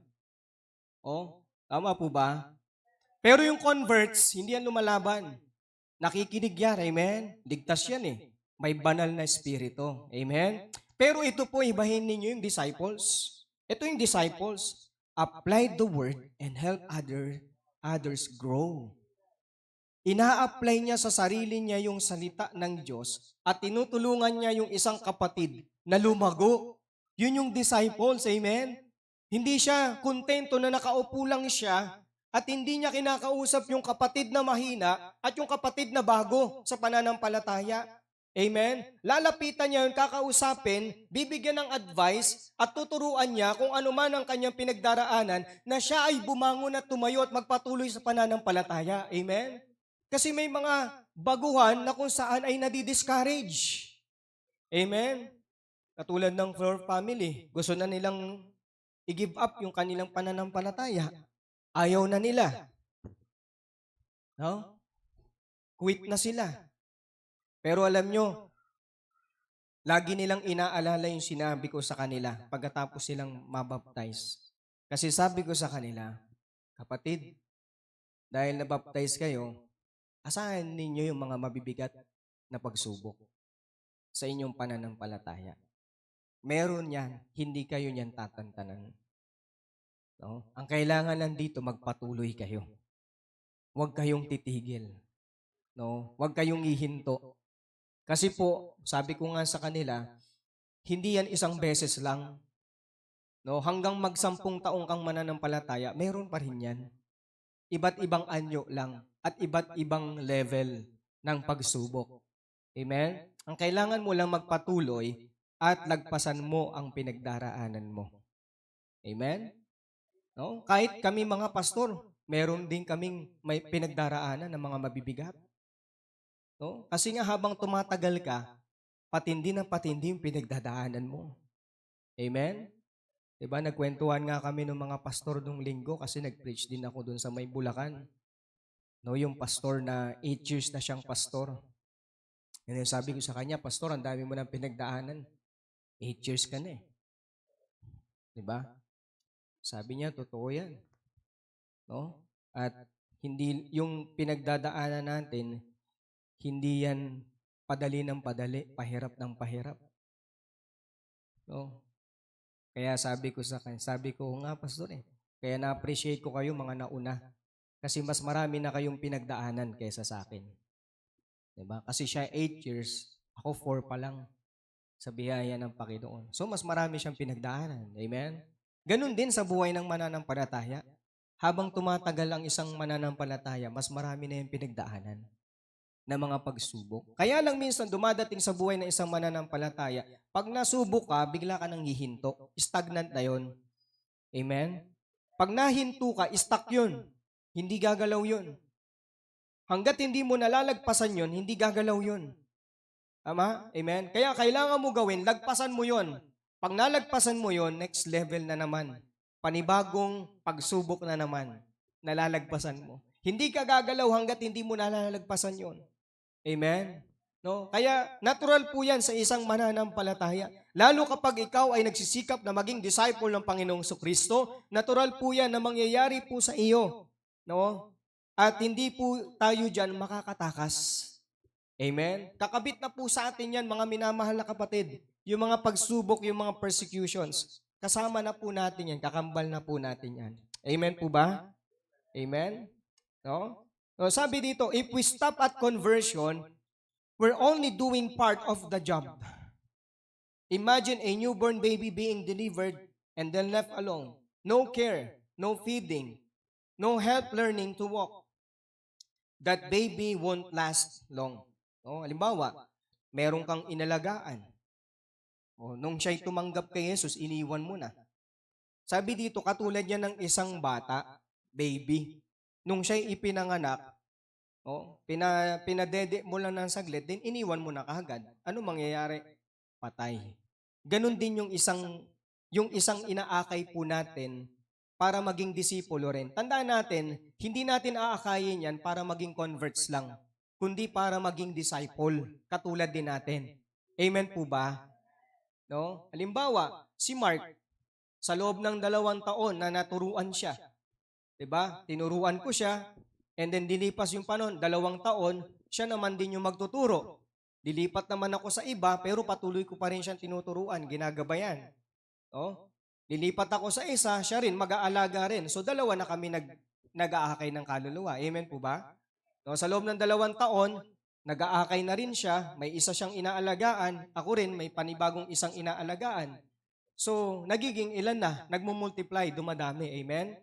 Oh, tama po ba? Pero yung converts, hindi yan lumalaban. Nakikinig yan, amen? Ligtas yan eh. May banal na espiritu. Amen? Pero ito po, ibahin ninyo yung disciples. Ito yung disciples. Apply the word and help others grow. Ina-apply niya sa sarili niya yung salita ng Diyos at tinutulungan niya yung isang kapatid na lumago. Yun yung disciples, amen? Hindi siya kontento na nakaupo lang siya at hindi niya kinakausap yung kapatid na mahina at yung kapatid na bago sa pananampalataya. Amen? Lalapitan niya yun, kakausapin, bibigyan ng advice at tuturuan niya kung ano man ang kanyang pinagdaraanan na siya ay bumangon at tumayo at magpatuloy sa pananampalataya. Amen? Kasi may mga baguhan na kung saan ay nadi-discourage. Amen? Katulad ng Fleur family, gusto na nilang i-give up yung kanilang pananampalataya. Ayaw na nila. No? Quit na sila. Pero alam nyo, lagi nilang inaalala yung sinabi ko sa kanila pagkatapos silang mabaptize. Kasi sabi ko sa kanila, kapatid, dahil nabaptize kayo, asahan ninyo yung mga mabibigat na pagsubok sa inyong pananampalataya. Meron yan, hindi kayo niyan tatantanan. No? Ang kailangan nandito, magpatuloy kayo. Huwag kayong titigil. No? Huwag kayong ihinto. Kasi po, sabi ko nga sa kanila, hindi yan isang beses lang. No? Hanggang mag-10 taong kang mananampalataya, meron pa rin yan. Iba't ibang anyo lang at iba't ibang level ng pagsubok. Amen? Ang kailangan mo lang magpatuloy at lagpasan mo ang pinagdaraanan mo. Amen? No? Kahit kami mga pastor, meron din kaming may pinagdaraanan ng mga mabibigat. No? Kasi nga habang tumatagal ka, patindi na patindi yung pinagdadaanan mo. Amen? Diba, nagkwentuhan nga kami ng mga pastor nung linggo kasi nag-preach din ako dun sa may Bulacan. No, yung pastor na 8 years na siyang pastor. Yan yung sabi ko sa kanya, pastor, ang dami mo ng pinagdaanan. 8 years ka na eh. Diba? Sabi niya, totoo yan. No? At hindi, yung pinagdadaanan natin, hindi yan padali ng padali, pahirap ng pahirap. No? Kaya sabi ko sa kanya, sabi ko nga pastor eh, kaya na-appreciate ko kayo mga nauna. Kasi mas marami na kayong pinagdaanan kaysa sa akin. Diba? Kasi siya 8 years, ako 4 pa lang sa biyaya ng Panginoon. So mas marami siyang pinagdaanan. Amen? Ganun din sa buhay ng mananampalataya. Habang tumatagal ang isang mananampalataya, mas marami na yung pinagdaanan na mga pagsubok. Kaya lang minsan dumadating sa buhay ng isang mananampalataya, pag nasubok ka, bigla ka nang hihinto. Stagnant na yon. Amen? Pag nahinto ka, stuck yun. Hindi gagalaw yun. Hanggat hindi mo nalalagpasan yun, hindi gagalaw yun. Tama? Amen? Kaya kailangan mo gawin, lagpasan mo yun. Pag nalagpasan mo yun, next level na naman. Panibagong pagsubok na naman. Nalalagpasan mo. Hindi ka gagalaw hanggat hindi mo nalalagpasan yun. Amen? No? Kaya natural po yan sa isang mananampalataya. Lalo kapag ikaw ay nagsisikap na maging disciple ng Panginoong Kristo, natural po yan na mangyayari po sa iyo. No? At hindi po tayo dyan makakatakas. Amen? Kakabit na po sa atin yan, mga minamahal na kapatid. Yung mga pagsubok, yung mga persecutions. Kasama na po natin yan, kakambal na po natin yan. Amen po ba? Amen? No? So, sabi dito, if we stop at conversion, we're only doing part of the job. Imagine a newborn baby being delivered and then left alone. No care, no feeding, no help learning to walk. That baby won't last long. O, halimbawa, meron kang inalagaan. O, nung siya'y tumanggap kay Jesus, iniwan mo na. Sabi dito, katulad niya ng isang bata, baby. Nung siya'y ipinanganak, pinadede mo lang ng saglit, then iniwan mo na kaagad. Ano mangyayari? Patay. Ganon din yung isang inaakay po natin para maging disipulo rin. Tandaan natin, hindi natin aakayin yan para maging converts lang, kundi para maging disciple, katulad din natin. Amen po ba? No? Halimbawa, si Mark, sa loob ng 2 taon na naturuan siya, 'di ba? Tinuruan ko siya, and then dilipas yung panahon, 2 taon, siya naman din yung magtuturo. Dilipat naman ako sa iba, pero patuloy ko pa rin siyang tinuturuan, ginagabayan. No? Lilipat ako sa isa, siya rin, mag-aalaga rin. So, 2 na kami nag-aakay ng kaluluwa. Amen po ba? No, sa loob ng 2 taon, nag-aakay na rin siya, may isa siyang inaalagaan, ako rin may panibagong isang inaalagaan. So, nagiging ilan na? Nagmumultiply, dumadami. Amen?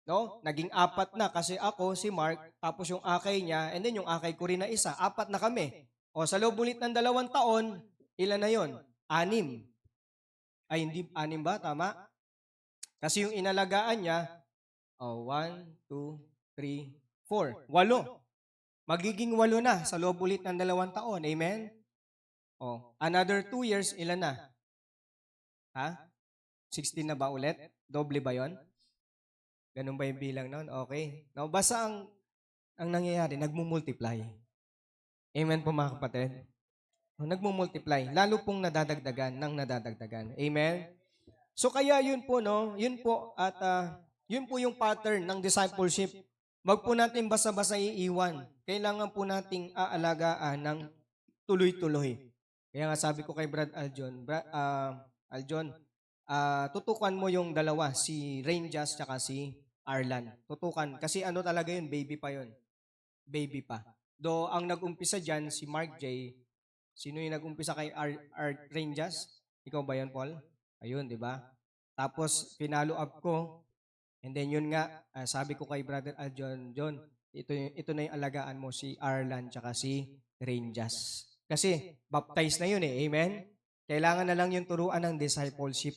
No? Naging 4 na kasi ako, si Mark, tapos yung akay niya, and then yung akay ko rin na isa, 4 na kami. O, sa loob ulit ng 2 taon, ilan na yon? 6. Ay, hindi, 6 ba? Tama? Kasi yung inalagaan niya, 1, 2, 3, 4. 8. Magiging 8 na sa loob ulit ng 2 taon. Amen? Another 2 years, ilan na? 16 na ba ulit? Doble ba yon? Ganun ba yung bilang noon? Okay. No, basta ang nangyayari, nagmumultiply. Amen po mga kapatid? Nagmumultiply. Lalo pong nadadagdagan ng nadadagdagan. Amen? So kaya yun po, no? Yun po, at yun po yung pattern ng discipleship. Wag po natin basta-basta iiwan. Kailangan po nating aalagaan ng tuloy-tuloy. Kaya nga sabi ko kay Brad Aljon, tutukan mo yung 2, si Rainjas at si Arlan. Tutukan. Kasi ano talaga yun, baby pa yun. Baby pa. Do ang nag-umpisa dyan, si Mark J. Sino yung nag-umpisa kay Rainjas? Ikaw ba yun, Paul? Ayun, di ba? Tapos, pinalo up ko. And then yun nga, sabi ko kay Brother Aljon, John, ito na yung alagaan mo, si Arlan tsaka si Rainjas. Kasi, baptized na yun eh. Amen? Kailangan na lang yung turuan ng discipleship.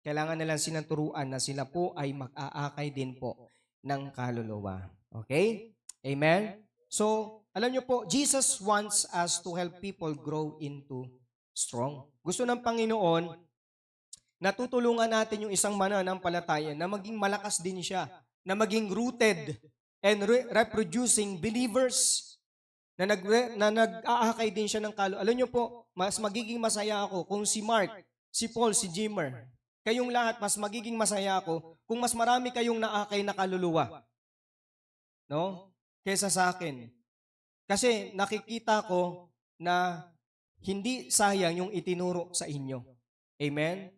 Kailangan na lang silang turuan na sila po ay mag-aakay din po ng kaluluwa. Okay? Amen? So, alam nyo po, Jesus wants us to help people grow into strong. Gusto ng Panginoon, natutulungan natin yung isang mananampalataya na maging malakas din siya, na maging rooted and reproducing believers, na nag-aakay din siya ng kaluluwa. Alam nyo po, mas magiging masaya ako kung si Mark, si Paul, si Jimmer, kayong lahat, mas magiging masaya ako kung mas marami kayong naakay na kaluluwa. No? Kesa sa akin. Kasi nakikita ko na hindi sayang yung itinuro sa inyo. Amen?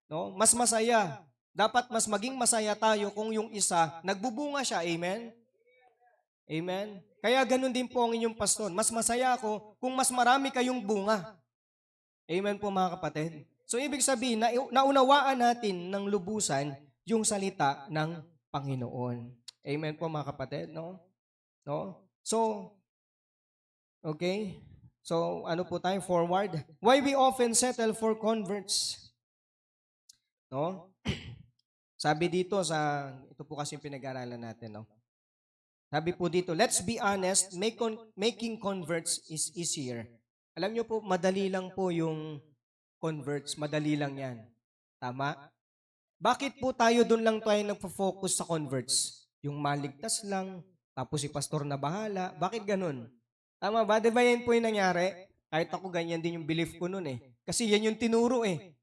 No? Mas masaya. Dapat mas maging masaya tayo kung yung isa, nagbubunga siya. Amen? Amen? Kaya ganun din po ang inyong pastor. Mas masaya ako kung mas marami kayong bunga. Amen po mga kapatid. So ibig sabihin, naunawaan natin ng lubusan yung salita ng Panginoon. Amen po mga kapatid, no? No? So, okay. So, ano po tayo? Forward. Why we often settle for converts? No? Sabi dito ito po kasi yung pinag-aralan natin, no? Sabi po dito, let's be honest, making converts is easier. Alam nyo po, madali lang po yung converts. Madali lang yan. Tama? Bakit po tayo doon lang tayo nagpo-focus sa converts? Yung maligtas lang, tapos si pastor na bahala. Bakit ganun? Tama ba? Di ba yan po yung nangyari? Kahit ako ganyan din yung belief ko noon eh. Kasi yan yung tinuro eh.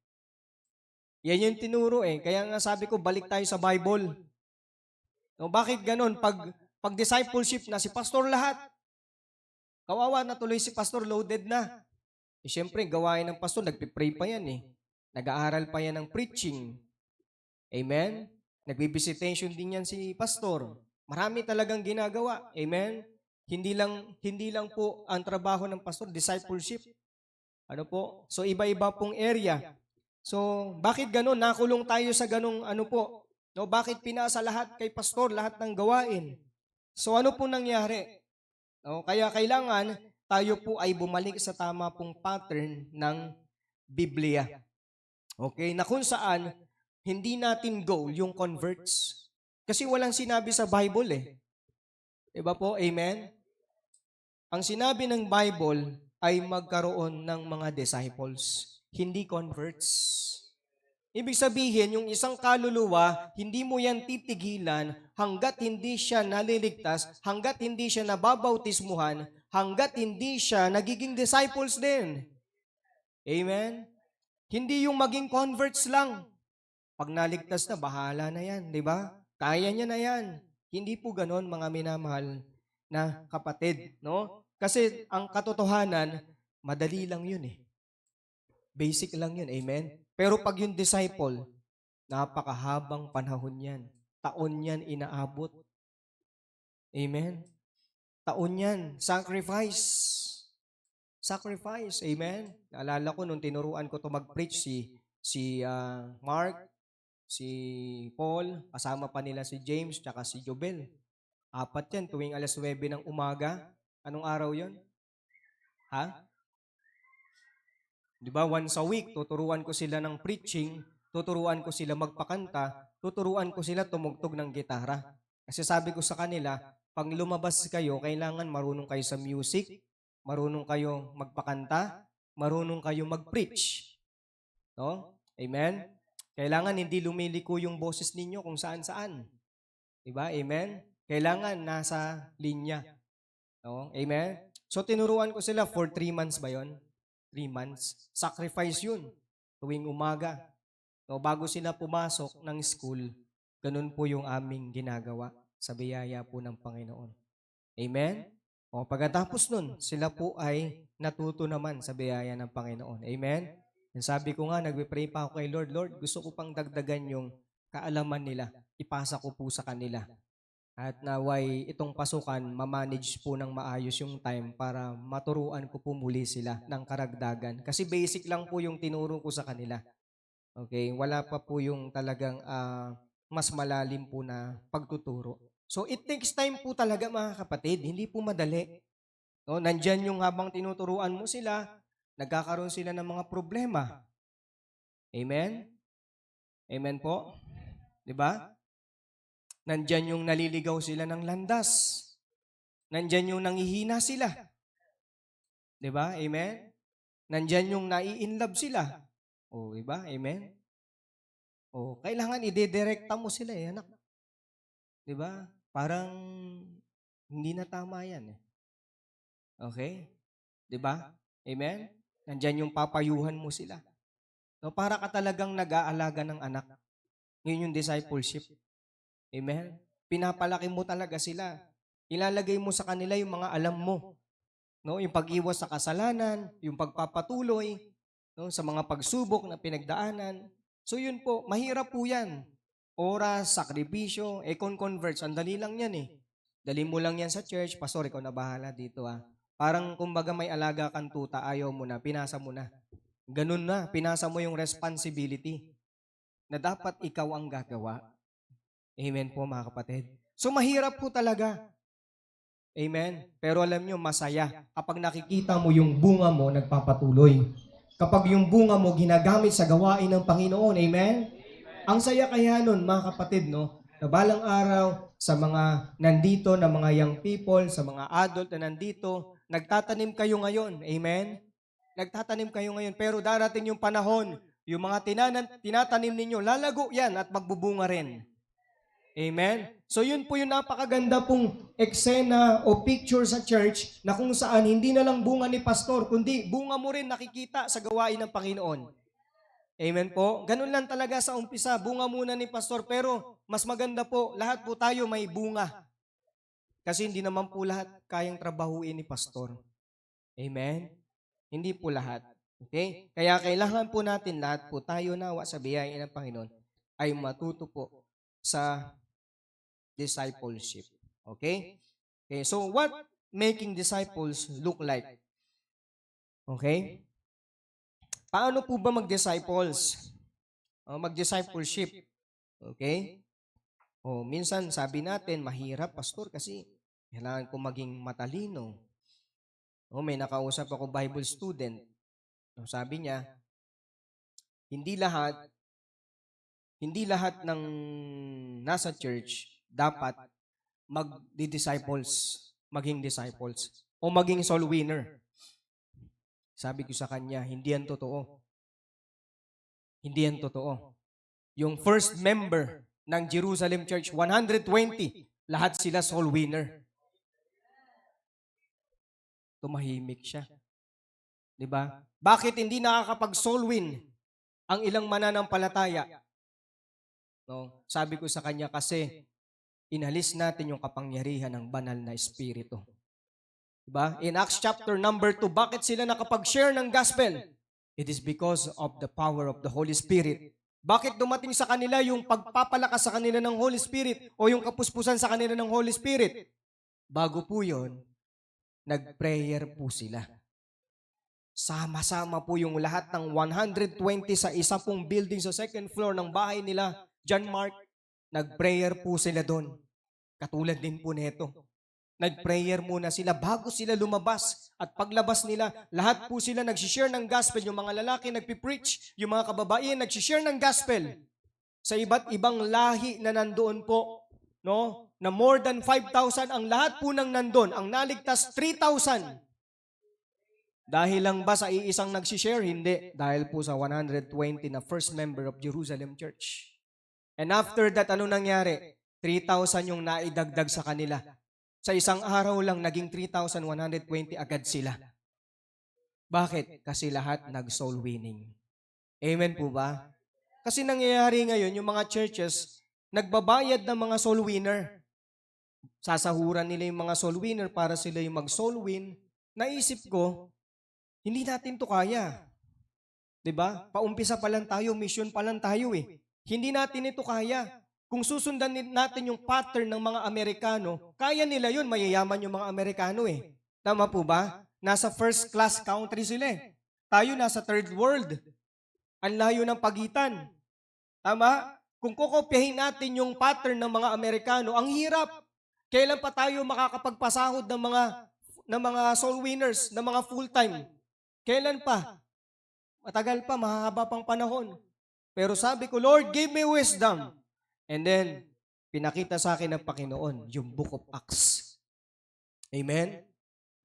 Yan yung tinuro eh. Kaya nga sabi ko, balik tayo sa Bible. No, bakit ganun? Pag discipleship na, si pastor lahat. Kawawa na tuloy si pastor, loaded na. Eh, siyempre, gawain ng pastor, nagpipray pa yan eh. Nag-aaral pa yan ng preaching. Amen? Nagbibisitation din yan si pastor. Marami talagang ginagawa. Amen? Hindi lang po ang trabaho ng pastor, discipleship. Ano po? So, iba-iba pong area. So, bakit ganun? Nakulong tayo sa ganung ano po? No, bakit pinasa lahat kay pastor, lahat ng gawain? So, ano po nangyari? No, kaya kailangan tayo po ay bumalik sa tama pong pattern ng Biblia. Okay? Na kung saan Hindi natin goal yung converts. Kasi walang sinabi sa Bible eh. Diba po? Amen? Ang sinabi ng Bible ay magkaroon ng mga disciples, hindi converts. Ibig sabihin, yung isang kaluluwa, hindi mo yan titigilan hanggat hindi siya naliligtas, hanggat hindi siya nababautismuhan, hanggat hindi siya nagiging disciples din. Amen? Hindi yung maging converts lang. Pag naligtas na, bahala na yan, di ba? Kaya niya na yan. Hindi po ganon, mga minamahal na kapatid, no? Kasi ang katotohanan, madali lang yun eh. Basic lang yun, amen? Pero pag yung disciple, napakahabang panahon yan. Taon yan inaabot. Amen? Taon yan. Sacrifice. Sacrifice. Amen? Naalala ko nung tinuruan ko to mag-preach si Mark, si Paul, kasama pa nila si James, tsaka si Jobel. 4 yan, tuwing alas 9 ng umaga. Anong araw yon? Ha? Di ba? Once a week, tuturuan ko sila ng preaching, tuturuan ko sila magpakanta, tuturuan ko sila tumugtog ng gitara. Kasi sabi ko sa kanila, pag lumabas kayo, kailangan marunong kayo sa music, marunong kayo magpakanta, marunong kayo mag-preach. No? Amen? Kailangan hindi lumiliko yung boses ninyo kung saan-saan. Diba? Amen? Kailangan nasa linya. No? Amen? So tinuruan ko sila for 3 months ba yon? 3 months. Sacrifice yun. Tuwing umaga. No, bago sila pumasok ng school, ganun po yung aming ginagawa sa biyaya po ng Panginoon. Amen? O pagkatapos nun, sila po ay natuto naman sa biyaya ng Panginoon. Amen? And sabi ko nga, nagpe-pray pa ako kay Lord, Lord, gusto ko pang dagdagan yung kaalaman nila. Ipasa ko po sa kanila. At naway itong pasukan, mamanage po ng maayos yung time para maturuan ko po muli sila ng karagdagan. Kasi basic lang po yung tinuro ko sa kanila. Okay? Wala pa po yung talagang mas malalim po na pagtuturo. So it takes time po talaga mga kapatid. Hindi po madali. No? Nandyan yung habang tinuturuan mo sila, nagkakaroon sila ng mga problema. Amen? Amen po? Diba? Nandyan yung naliligaw sila ng landas. Nandyan yung nangihina sila. Diba? Amen? Nandyan yung nai-inlove sila. O, diba? Amen? O, kailangan ide-direkta mo sila eh, anak. Diba? Parang hindi na tama yan eh. Okay? Diba? Amen? Nandyan yung papayuhan mo sila. So, para ka talagang nag-aalaga ng anak. Yun yung discipleship. Amen? Pinapalaki mo talaga sila. Ilalagay mo sa kanila yung mga alam mo. No? Yung pag-iwas sa kasalanan, yung pagpapatuloy, no? Sa mga pagsubok na pinagdaanan. So yun po, mahirap po yan. Oras, sakripisyo, kung converts, ang dali lang yan eh. Dali mo lang yan sa church, pastor, ikaw na bahala dito Parang kumbaga may alaga kang tuta, ayaw mo na, pinasa mo na. Ganun na, pinasa mo yung responsibility na dapat ikaw ang gagawa. Amen po mga kapatid. So mahirap po talaga. Amen. Pero alam nyo, masaya kapag nakikita mo yung bunga mo nagpapatuloy. Kapag yung bunga mo ginagamit sa gawain ng Panginoon. Amen? Ang saya kaya nun mga kapatid, no? Na balang araw sa mga nandito na mga young people, sa mga adult na nandito, nagtatanim kayo ngayon. Amen? Nagtatanim kayo ngayon. Pero darating yung panahon, yung mga tinatanim ninyo, lalago yan at magbubunga rin. Amen? So yun po yung napakaganda pong eksena o picture sa church na kung saan hindi na lang bunga ni pastor, kundi bunga mo rin nakikita sa gawain ng Panginoon. Amen po? Ganun lang talaga sa umpisa, bunga muna ni pastor, pero mas maganda po, lahat po tayo may bunga. Kasi hindi naman po lahat kayang trabahuin ni pastor. Amen? Hindi po lahat. Okay? Kaya kailangan po natin lahat po tayo nawa sa biyaya ng Panginoon ay matuto po sa discipleship. Okay? Okay, so what making disciples look like? Okay? Paano po ba mag-disciples? Mag-discipleship. Okay? Minsan sabi natin, mahirap, pastor, kasi kailangan ko maging matalino. May nakausap ako Bible student. Sabi niya, hindi hindi lahat ng nasa church dapat maging disciples, o maging soul winner. Sabi ko sa kanya, hindi yan totoo. Hindi yan totoo. Yung first member ng Jerusalem Church, 120, lahat sila soul winner. Tumahimik siya. 'Di ba? Bakit hindi nakakapag-soul win ang ilang mananampalataya? No, sabi ko sa kanya kasi inalis natin yung kapangyarihan ng banal na espiritu. 'Di ba? In Acts chapter number 2, bakit sila nakapag-share ng gospel? It is because of the power of the Holy Spirit. Bakit dumating sa kanila yung pagpapalakas sa kanila ng Holy Spirit o yung kapuspusan sa kanila ng Holy Spirit? Bago po yun, nag-prayer po sila. Sama-sama po yung lahat ng 120 sa isa pong building sa second floor ng bahay nila, John Mark. Nag-prayer po sila doon. Katulad din po nito. Nag-prayer muna sila bago sila lumabas. At paglabas nila, lahat po sila nag-share ng gospel. Yung mga lalaki nagpipreach, yung mga kababaihan nag-share ng gospel. Sa iba't ibang lahi na nandoon po, no? Na more than 5,000 ang lahat po nang nandoon. Ang naligtas 3,000. Dahil lang ba sa iisang nag-share? Hindi. Dahil po sa 120 na first member of Jerusalem Church. And after that, ano nangyari? 3,000 yung naidagdag sa kanila. Sa isang araw lang, naging 3,120 agad sila. Bakit? Kasi lahat nag-soul winning. Amen po ba? Kasi nangyayari ngayon, yung mga churches, nagbabayad ng mga soul winner. Sasahuran nila yung mga soul winner para sila yung mag-soul win. Naisip ko, hindi natin to kaya. 'Di ba? Paumpisa pa lang tayo, mission pa lang tayo eh. Hindi natin ito kaya. Kung susundan natin yung pattern ng mga Amerikano, kaya nila yun, mayayaman yung mga Amerikano eh. Tama po ba? Nasa first class country sila eh. Tayo nasa third world. Ang layo ng pagitan. Tama? Kung kokopyahin natin yung pattern ng mga Amerikano, ang hirap. Kailan pa tayo makakapagpasahod ng mga soul winners, ng mga full-time? Kailan pa? Matagal pa, mahaba pang panahon. Pero sabi ko, Lord, give me wisdom. And then, pinakita sa akin ng Panginoon yung Book of Acts. Amen?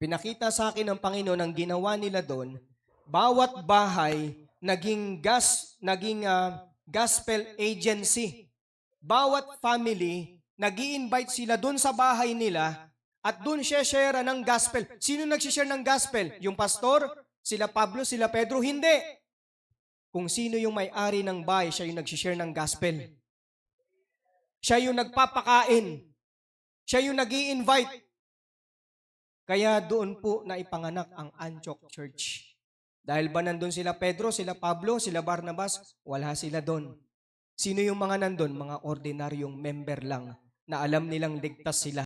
Pinakita sa akin ng Panginoon ang ginawa nila doon. Bawat bahay naging gospel agency. Bawat family, nag-i-invite sila doon sa bahay nila at doon share ng gospel. Sino nag-share ng gospel? Yung pastor? Sila Pablo? Sila Pedro? Hindi. Kung sino yung may-ari ng bahay, siya yung nag-share ng gospel. Siya yung nagpapakain. Siya yung nag-i-invite. Kaya doon po na ipanganak ang Antioch Church. Dahil ba nandun sila Pedro, sila Pablo, sila Barnabas? Wala sila doon. Sino yung mga nandun? Mga ordinaryong member lang na alam nilang ligtas sila.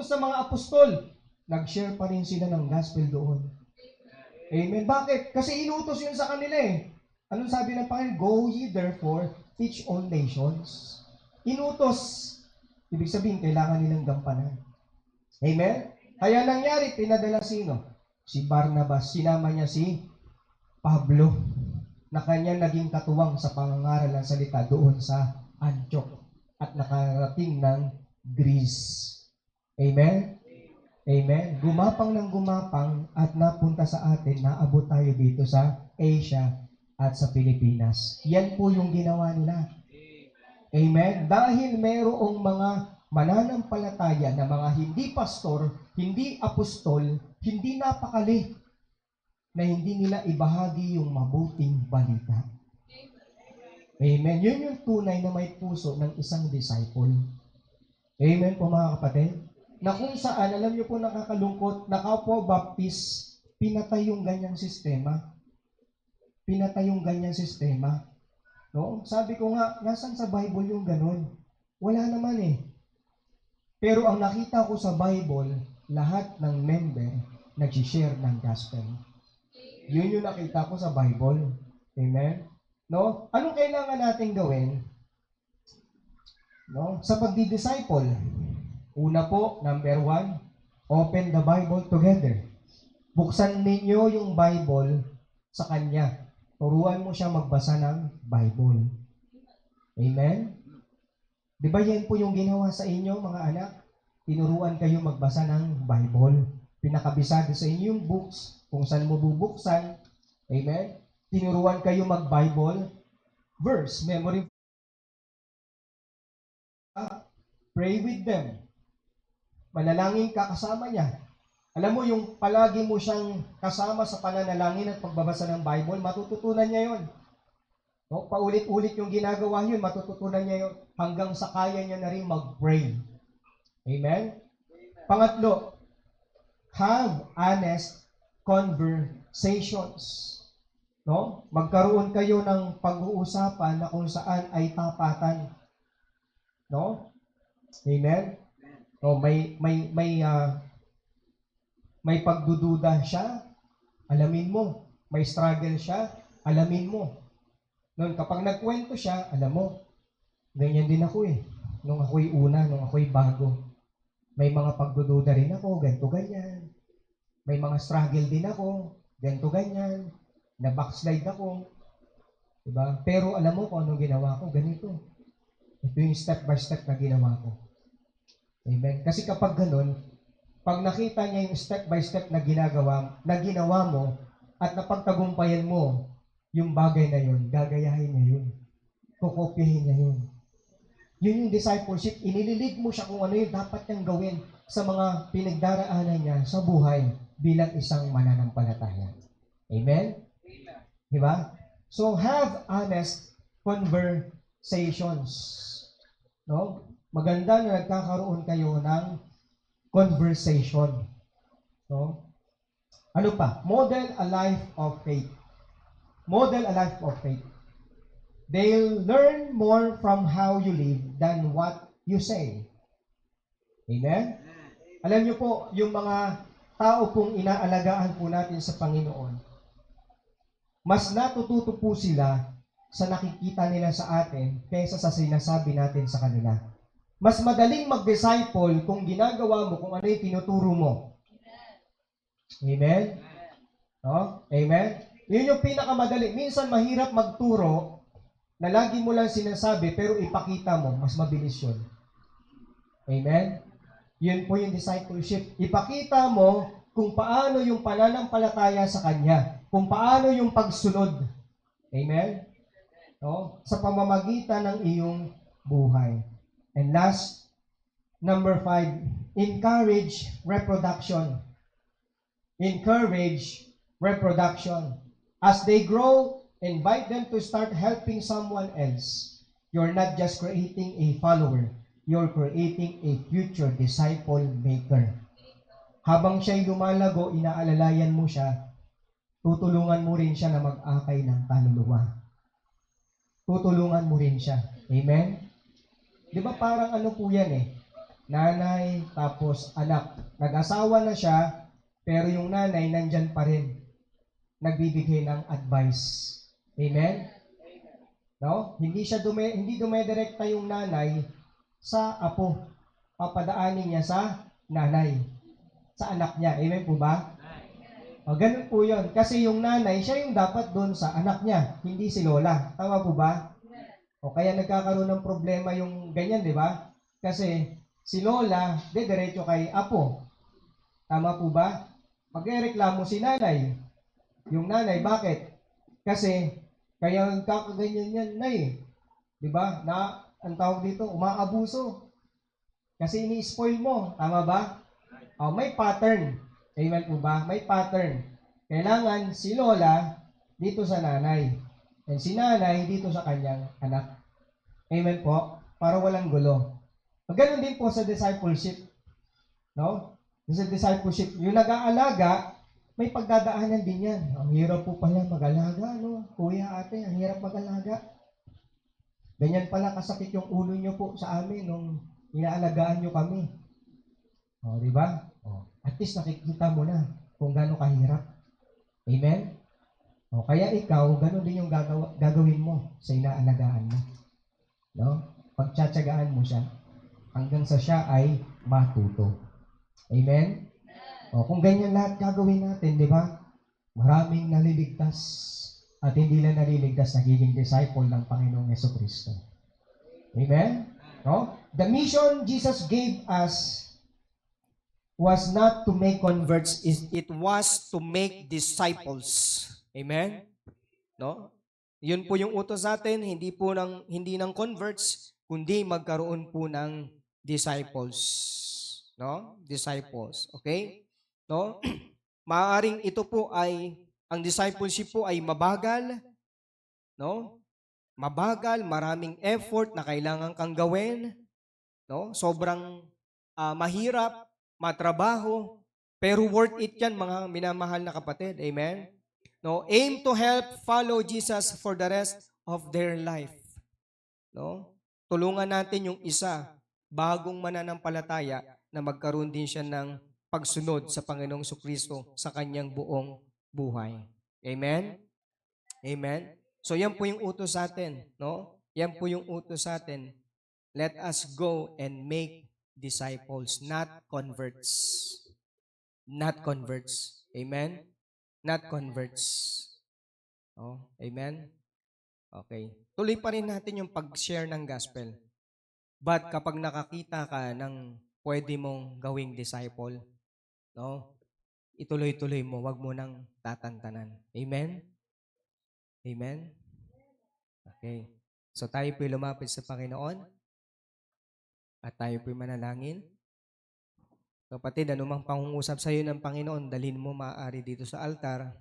Sa mga apostol, nag-share pa rin sila ng gospel doon. Amen. Bakit? Kasi inutos yun sa kanila eh. Anong sabi ng Panginoon? Go ye therefore, teach all nations. Inutos. Ibig sabihin, kailangan nilang gampanan. Amen? Kaya nangyari, pinadala sino? Si Barnabas. Sinama niya si Pablo na kanya naging katuwang sa pangangaral ng salita doon sa Antioch at nakarating ng Greece. Amen? Amen. Gumapang ng gumapang at napunta sa atin, naabot tayo dito sa Asia at sa Pilipinas. Yan po yung ginawa nila. Amen. Dahil mayroong mga mananampalataya na mga hindi pastor, hindi apostol, hindi napakali na hindi nila ibahagi yung mabuting balita. Amen. Yun yung tunay na may puso ng isang disciple. Amen po mga kapatid. Na kung saan, alam niyo po nakakalungkot, na Kapwa Baptist, pinatay yung ganyang sistema. Pinatay yung ganyang sistema. No? Sabi ko nga, nasan sa Bible yung ganun? Wala naman eh. Pero ang nakita ko sa Bible, lahat ng member nag-share ng gospel. Yun yung nakita ko sa Bible. Amen? No? Anong kailangan natin gawin? No? Sa pagdi-disciple, una po, number 1, open the Bible together. Buksan ninyo yung Bible sa Kanya. Turuan mo siya magbasa ng Bible. Amen? Di ba yan po yung ginawa sa inyo, mga anak? Tinuruan kayo magbasa ng Bible. Pinakabisado sa inyo yung books, kung saan mo bubuksan. Amen? Tinuruan kayo mag-Bible verse, memory. Pray with them. Manalangin ka kasama niya. Alam mo, yung palagi mo siyang kasama sa pananalangin at pagbabasa ng Bible, matututunan niya yon. No? Paulit-ulit yung ginagawa yun, matututunan niya yon hanggang sa kaya niya na rin mag-pray. Amen? Pangatlo, have honest conversations. No? Magkaroon kayo ng pag-uusapan na kung saan ay tapatan. No? Amen? O may pagdududa siya, alamin mo. May struggle siya, alamin mo. Noon, kapag nagkwento siya, alam mo, ganyan din ako eh. Nung ako'y una, nung ako'y bago. May mga pagdududa rin ako, ganito ganyan. May mga struggle din ako, ganito ganyan. Na-backslide ako. Diba? Pero alam mo kung anong ginawa ko, ganito. Ito yung step by step na ginawa ko. Amen. Kasi kapag ganun, pag nakita niya yung step by step na ginawa mo, at napagtagumpayan mo yung bagay na yun, gagayahin niya yun. Kukopyahin niya yun. Yun yung discipleship. Inililig mo siya kung ano yung dapat niyang gawin sa mga pinagdaraanan niya sa buhay bilang isang mananampalataya. Amen? Diba? So, have honest conversations. No? Maganda na nagkakaroon kayo ng conversation. No? Ano pa? Model a life of faith. Model a life of faith. They'll learn more from how you live than what you say. Amen? Alam niyo po, yung mga tao pong inaalagaan po natin sa Panginoon, mas natututo po sila sa nakikita nila sa atin kaysa sa sinasabi natin sa kanila. Mas madaling mag-disciple kung ginagawa mo, kung ano yung tinuturo mo. Amen? No? Amen? Yun yung pinakamadali. Minsan mahirap magturo na lagi mo lang sinasabi pero ipakita mo, mas mabilis yun. Amen? Yun po yung discipleship. Ipakita mo kung paano yung pananampalataya sa Kanya. Kung paano yung pagsunod. Amen? No? Sa pamamagitan ng iyong buhay. And last, number 5, encourage reproduction. Encourage reproduction. As they grow, invite them to start helping someone else. You're not just creating a follower. You're creating a future disciple maker. Habang siya'y lumalago, inaalalayan mo siya, tutulungan mo rin siya na mag-akay ng kaluluwa. Tutulungan mo rin siya. Amen? Di ba parang ano po yan eh? Nanay, tapos anak. Nag-asawa na siya, pero yung nanay nandyan pa rin. Nagbibigay ng advice. Amen? No? Hindi dumedirekta yung nanay sa apo. Papadaanin niya sa nanay. Sa anak niya. Amen po ba? O, ganun po yun. Kasi yung nanay, siya yung dapat doon sa anak niya. Hindi si lola. Tama po ba? O kaya nagkakaroon ng problema yung ganyan, di ba? Kasi si Lola, diretso kay Apo. Tama po ba? Magrereklamo si nanay. Yung nanay, bakit? Kasi kaya nagkakaganyan yan, nay. Di ba? Na, ang tawag dito, umaabuso. Kasi ini-spoil mo. Tama ba? O, may pattern. Amen po ba? May pattern. Kailangan si Lola dito sa nanay. And si nanay dito sa kanyang anak. Amen po? Para walang gulo. Ganun din po sa discipleship. No? Sa discipleship, yung nag-aalaga, may pagdadaanan din yan. Ang hirap po pala mag-alaga, no? Kuya, ate, ang hirap mag-alaga. Ganyan pala kasakit yung ulo nyo po sa amin nung inaalagaan nyo kami. O, di ba? O, at least nakikita mo na kung gaano kahirap. Amen? O, kaya ikaw, gano'n din yung gagawin mo sa inaalagaan mo. No? Pagtsatsagaan mo siya hanggang sa siya ay matuto. Amen? O, kung ganyan lahat gagawin natin, di ba? Maraming naliligtas at hindi lang naliligtas, nagiging disciple ng Panginoong Jesucristo. Amen? No? The mission Jesus gave us was not to make converts. It was to make disciples. Amen? No? Yun po yung utos natin, hindi ng converts, kundi magkaroon po ng disciples. No? Disciples. Okay? No? Maaaring ito po ay ang discipleship po ay mabagal, no? Mabagal, maraming effort na kailangan kang gawin, no? Sobrang mahirap, matrabaho, pero worth it 'yan mga minamahal na kapatid. Amen. No, aim to help follow Jesus for the rest of their life. No? Tulungan natin yung isa, bagong mananampalataya na magkaroon din siya ng pagsunod sa Panginoong Jesucristo sa kanyang buong buhay. Amen? Amen? So yan po yung utos sa atin, no? Yan po yung utos sa atin. Let us go and make disciples, not converts. Not converts. Amen? Not converts. Oh, amen? Okay. Tuloy pa rin natin yung pag-share ng gospel. But kapag nakakita ka ng pwede mong gawing disciple, no? Ituloy-tuloy mo, wag mo nang tatantanan. Amen? Amen? Okay. So tayo po'y lumapit sa Panginoon at tayo po'y manalangin. Kapatid, anumang pangungusap sa iyo ng Panginoon, dalhin mo maaari dito sa altar.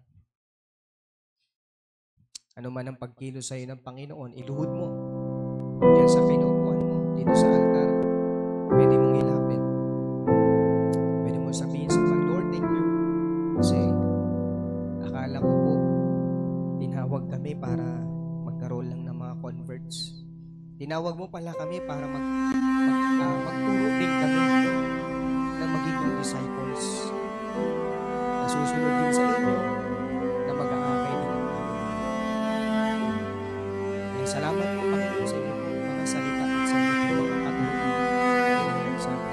Ano man ang pagkilos sa iyo ng Panginoon, iluhod mo. Diyan sa pinupuan mo, dito sa altar. Pwede mong ilapit. Pwede mo sabihin sa Panginoon, Lord, thank you. Kasi akala ko po, tinawag kami para magkaroon lang ng mga converts. Tinawag mo pala kami para magturo din kami na magiging disciples. Na susunod din sa inyo na mag-aakay din ng Panginoon. Kaya salamat po Panginoon sa inyo mga salita at sa inyo mga katuruan sa gabi.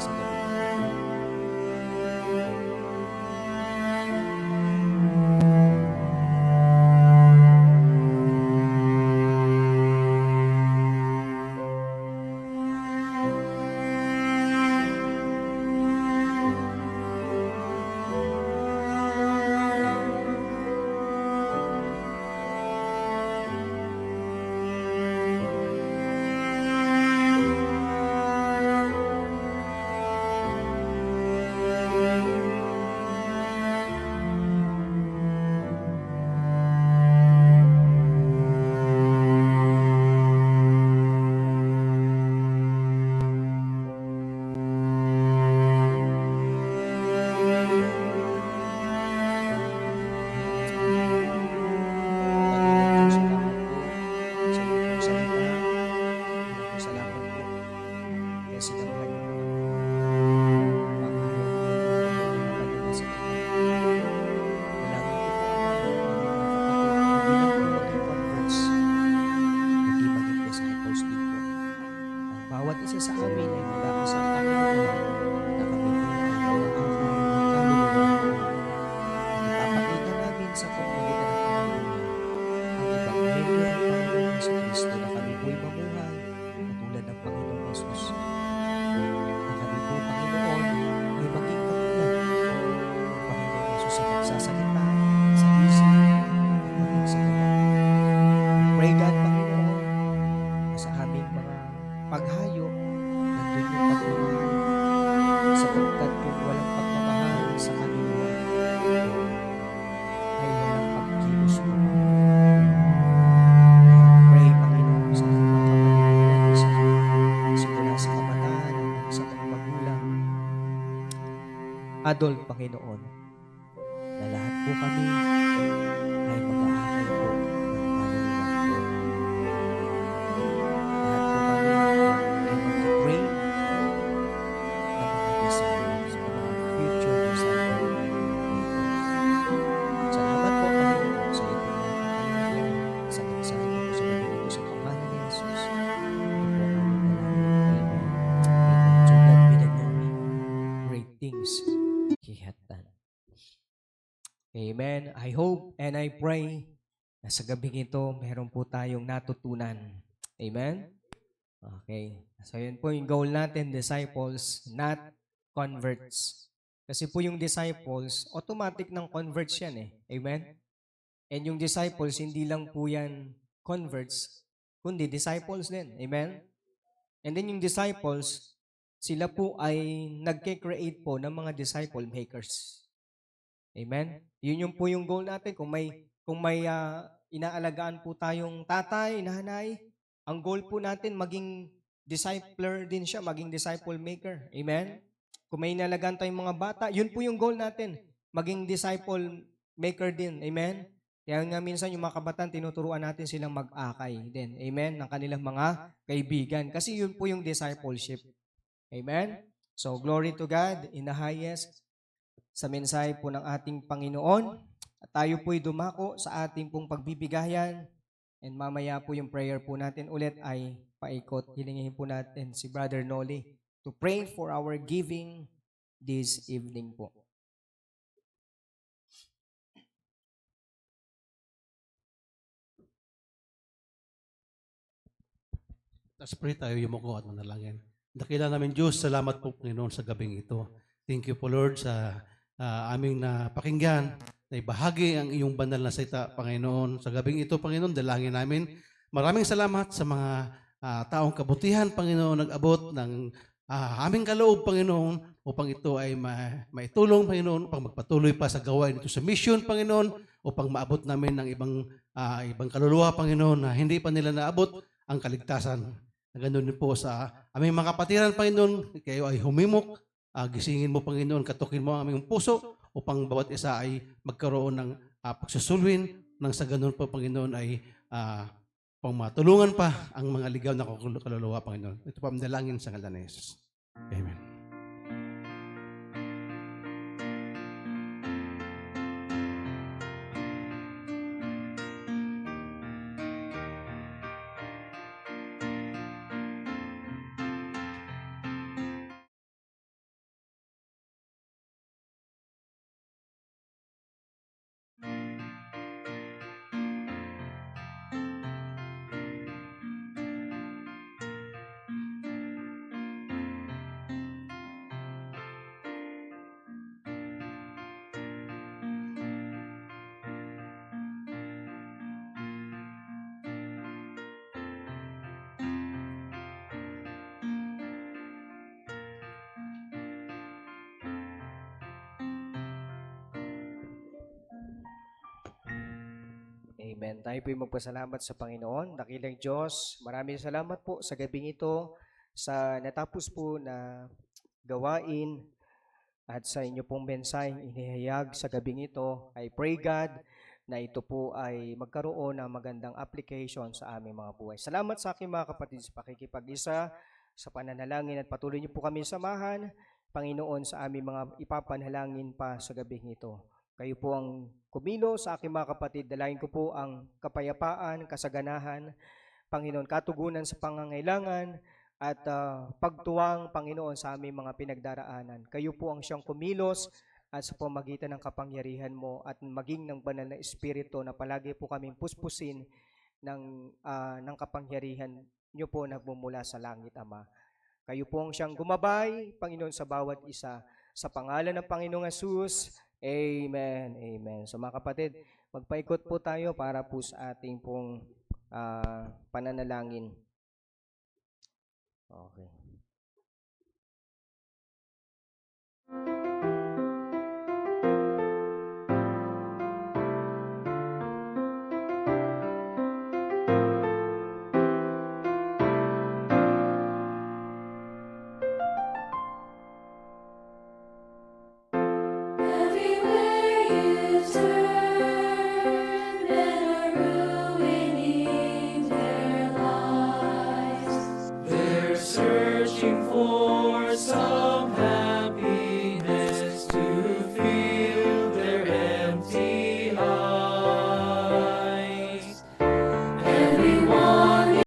adult, Panginoon, na lahat po kami ay mag-aakay po ng kaluluwa. Lahat po kami ay mag-pray ng mga disciples, ng mga future disciples. Salamat po, Panginoon, sa ito na Panginoon, sa mensahe po sa Panginoon sa pangalan ni Jesus. Ito po ang aming dalangin. Amen. Amen. To God be the glory. Great things He hath done. Amen. I hope and I pray na sa gabing ito, meron po tayong natutunan. Amen? Okay. So yun po yung goal natin, disciples, not converts. Kasi po yung disciples, automatic ng converts yan eh. Amen? And yung disciples, hindi lang po yan converts, kundi disciples din. Amen? And then yung disciples, sila po ay nagke-create po ng mga disciple makers. Amen? Yun yung po yung goal natin. Kung may inaalagaan po tayong tatay, nanay, ang goal po natin maging discipler din siya, maging disciple maker. Amen? Kung may inaalagaan tayong mga bata, yun po yung goal natin, maging disciple maker din. Amen? Kaya nga minsan yung mga kabataan, tinuturuan natin silang mag-akay din. Amen? Ng kanilang mga kaibigan. Kasi yun po yung discipleship. Amen? So, glory to God in the highest sa mensahe po ng ating Panginoon. At tayo po'y dumako sa ating pong pagbibigayan. And mamaya po yung prayer po natin ulit ay paikot. Hilingin po natin si Brother Noli to pray for our giving this evening po. Let's pray tayo, yumuko at manalangin. Dakila namin Diyos, salamat po Panginoon sa gabing ito. Thank you po Lord sa aming napakinggan na ibahagi ang iyong banal na salita, Panginoon. Sa gabing ito, Panginoon, dalangin namin. Maraming salamat sa mga taong kabutihan, Panginoon, nag-abot ng aming kaloob, Panginoon, upang ito ay maitulong, Panginoon, upang magpatuloy pa sa gawain ito sa mission, Panginoon, upang maabot namin ng ibang kaluluwa, Panginoon, na hindi pa nila naabot ang kaligtasan. Ganun din po sa aming mga kapatiran, Panginoon, kayo ay humimok, gisingin mo, Panginoon, katukin mo ang aming puso upang bawat isa ay magkaroon ng pagsusulwin nang sa ganun po, Panginoon, ay pang matulungan pa ang mga ligaw na kaluluwa, Panginoon. Ito po ang dalangin sa ngalan ni Jesus. Amen. Amen. Tayo po'y magpasalamat sa Panginoon. Dakilang Diyos, maraming salamat po sa gabing ito, sa natapos po na gawain at sa inyo pong mensahe inihayag sa gabing ito. I pray God na ito po ay magkaroon ng magandang application sa aming mga buhay. Salamat sa aking mga kapatid sa pakikipag-isa, sa pananalangin at patuloy niyo po kami samahan, Panginoon, sa aming mga ipapanalangin pa sa gabing ito. Kayo po ang kumilo sa aking mga kapatid. Dalayan ko po ang kapayapaan, kasaganahan, Panginoon, katugunan sa pangangailangan at pagtuwang, Panginoon, sa aming mga pinagdaraanan. Kayo po ang siyang kumilos at sa pamagitan ng kapangyarihan mo at maging ng banal na espiritu na palagi po kaming puspusin ng kapangyarihan niyo po nagmumula sa langit, Ama. Kayo po ang siyang gumabay, Panginoon, sa bawat isa. Sa pangalan ng Panginoong Jesus, Amen. Amen. So mga kapatid, magpaikot po tayo para po sa ating pong pananalangin. Okay.